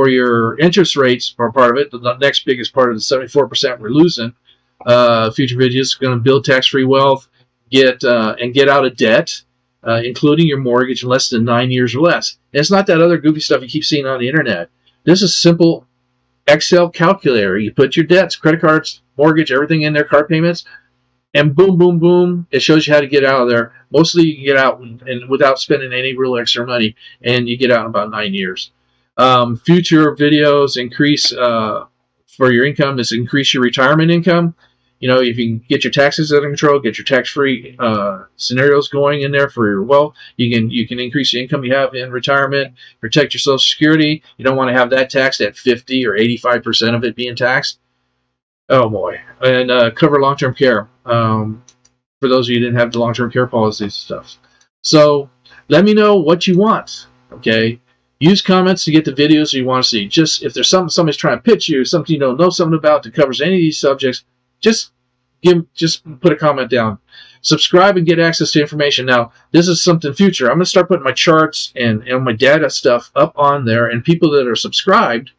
your interest rates are part of it. The next biggest part of the 74% we're losing. Future videos are going to build tax-free wealth, get out of debt, including your mortgage in less than 9 years or less. And it's not that other goofy stuff you keep seeing on the internet. This is simple Excel calculator. You put your debts, credit cards, mortgage, everything in there, car payments, and boom, boom, boom, it shows you how to get out of there. Mostly you can get out and without spending any real extra money, and you get out in about 9 years. Future videos increase for your income is increase your retirement income. You know, if you can get your taxes under control, get your tax-free scenarios going in there for your wealth, you can increase the income you have in retirement, protect your Social Security. You don't want to have that taxed at 50 or 85% of it being taxed. Oh boy, and cover long-term care for those of you who didn't have the long-term care policies and stuff. So let me know what you want. Okay, use comments to get the videos you want to see. Just if there's something somebody's trying to pitch you, something you don't know something about that covers any of these subjects, just put a comment down. Subscribe and get access to information. Now, this is something future. I'm going to start putting my charts and my data stuff up on there, and people that are subscribed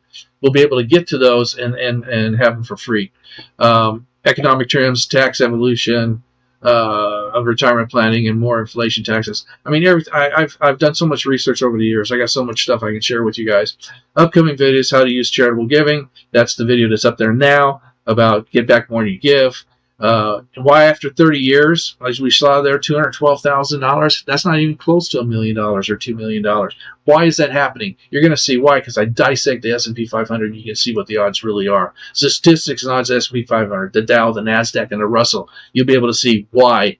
will be able to get to those and have them for free. Economic trends, tax evolution, of retirement planning, and more inflation taxes. I mean, I've done so much research over the years. I got so much stuff I can share with you guys. Upcoming videos, how to use charitable giving. That's the video that's up there now about get back more than you give. Why after 30 years, as we saw there, $212,000, that's not even close to $1 million or $2 million. Why is that happening? You're going to see why, because I dissect the S&P 500 and you can see what the odds really are. Statistics and odds S&P 500, the Dow, the NASDAQ, and the Russell. You'll be able to see why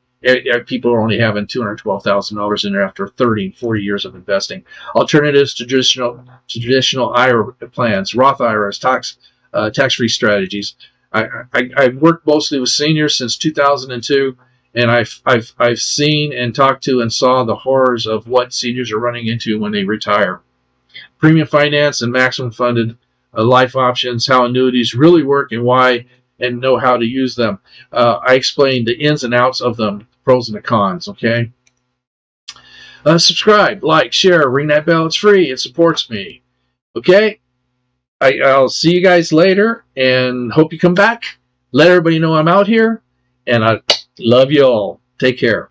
people are only having $212,000 in there after 30 and 40 years of investing. Alternatives to traditional IRA plans, Roth IRAs, tax-free strategies. I've worked mostly with seniors since 2002, and I've seen and talked to and saw the horrors of what seniors are running into when they retire. Premium finance and maximum funded life options, how annuities really work and why, and know how to use them. I explain the ins and outs of them, pros and the cons. Okay. Subscribe, like, share, ring that bell. It's free. It supports me. Okay. I'll see you guys later, and hope you come back. Let everybody know I'm out here, and I love you all. Take care.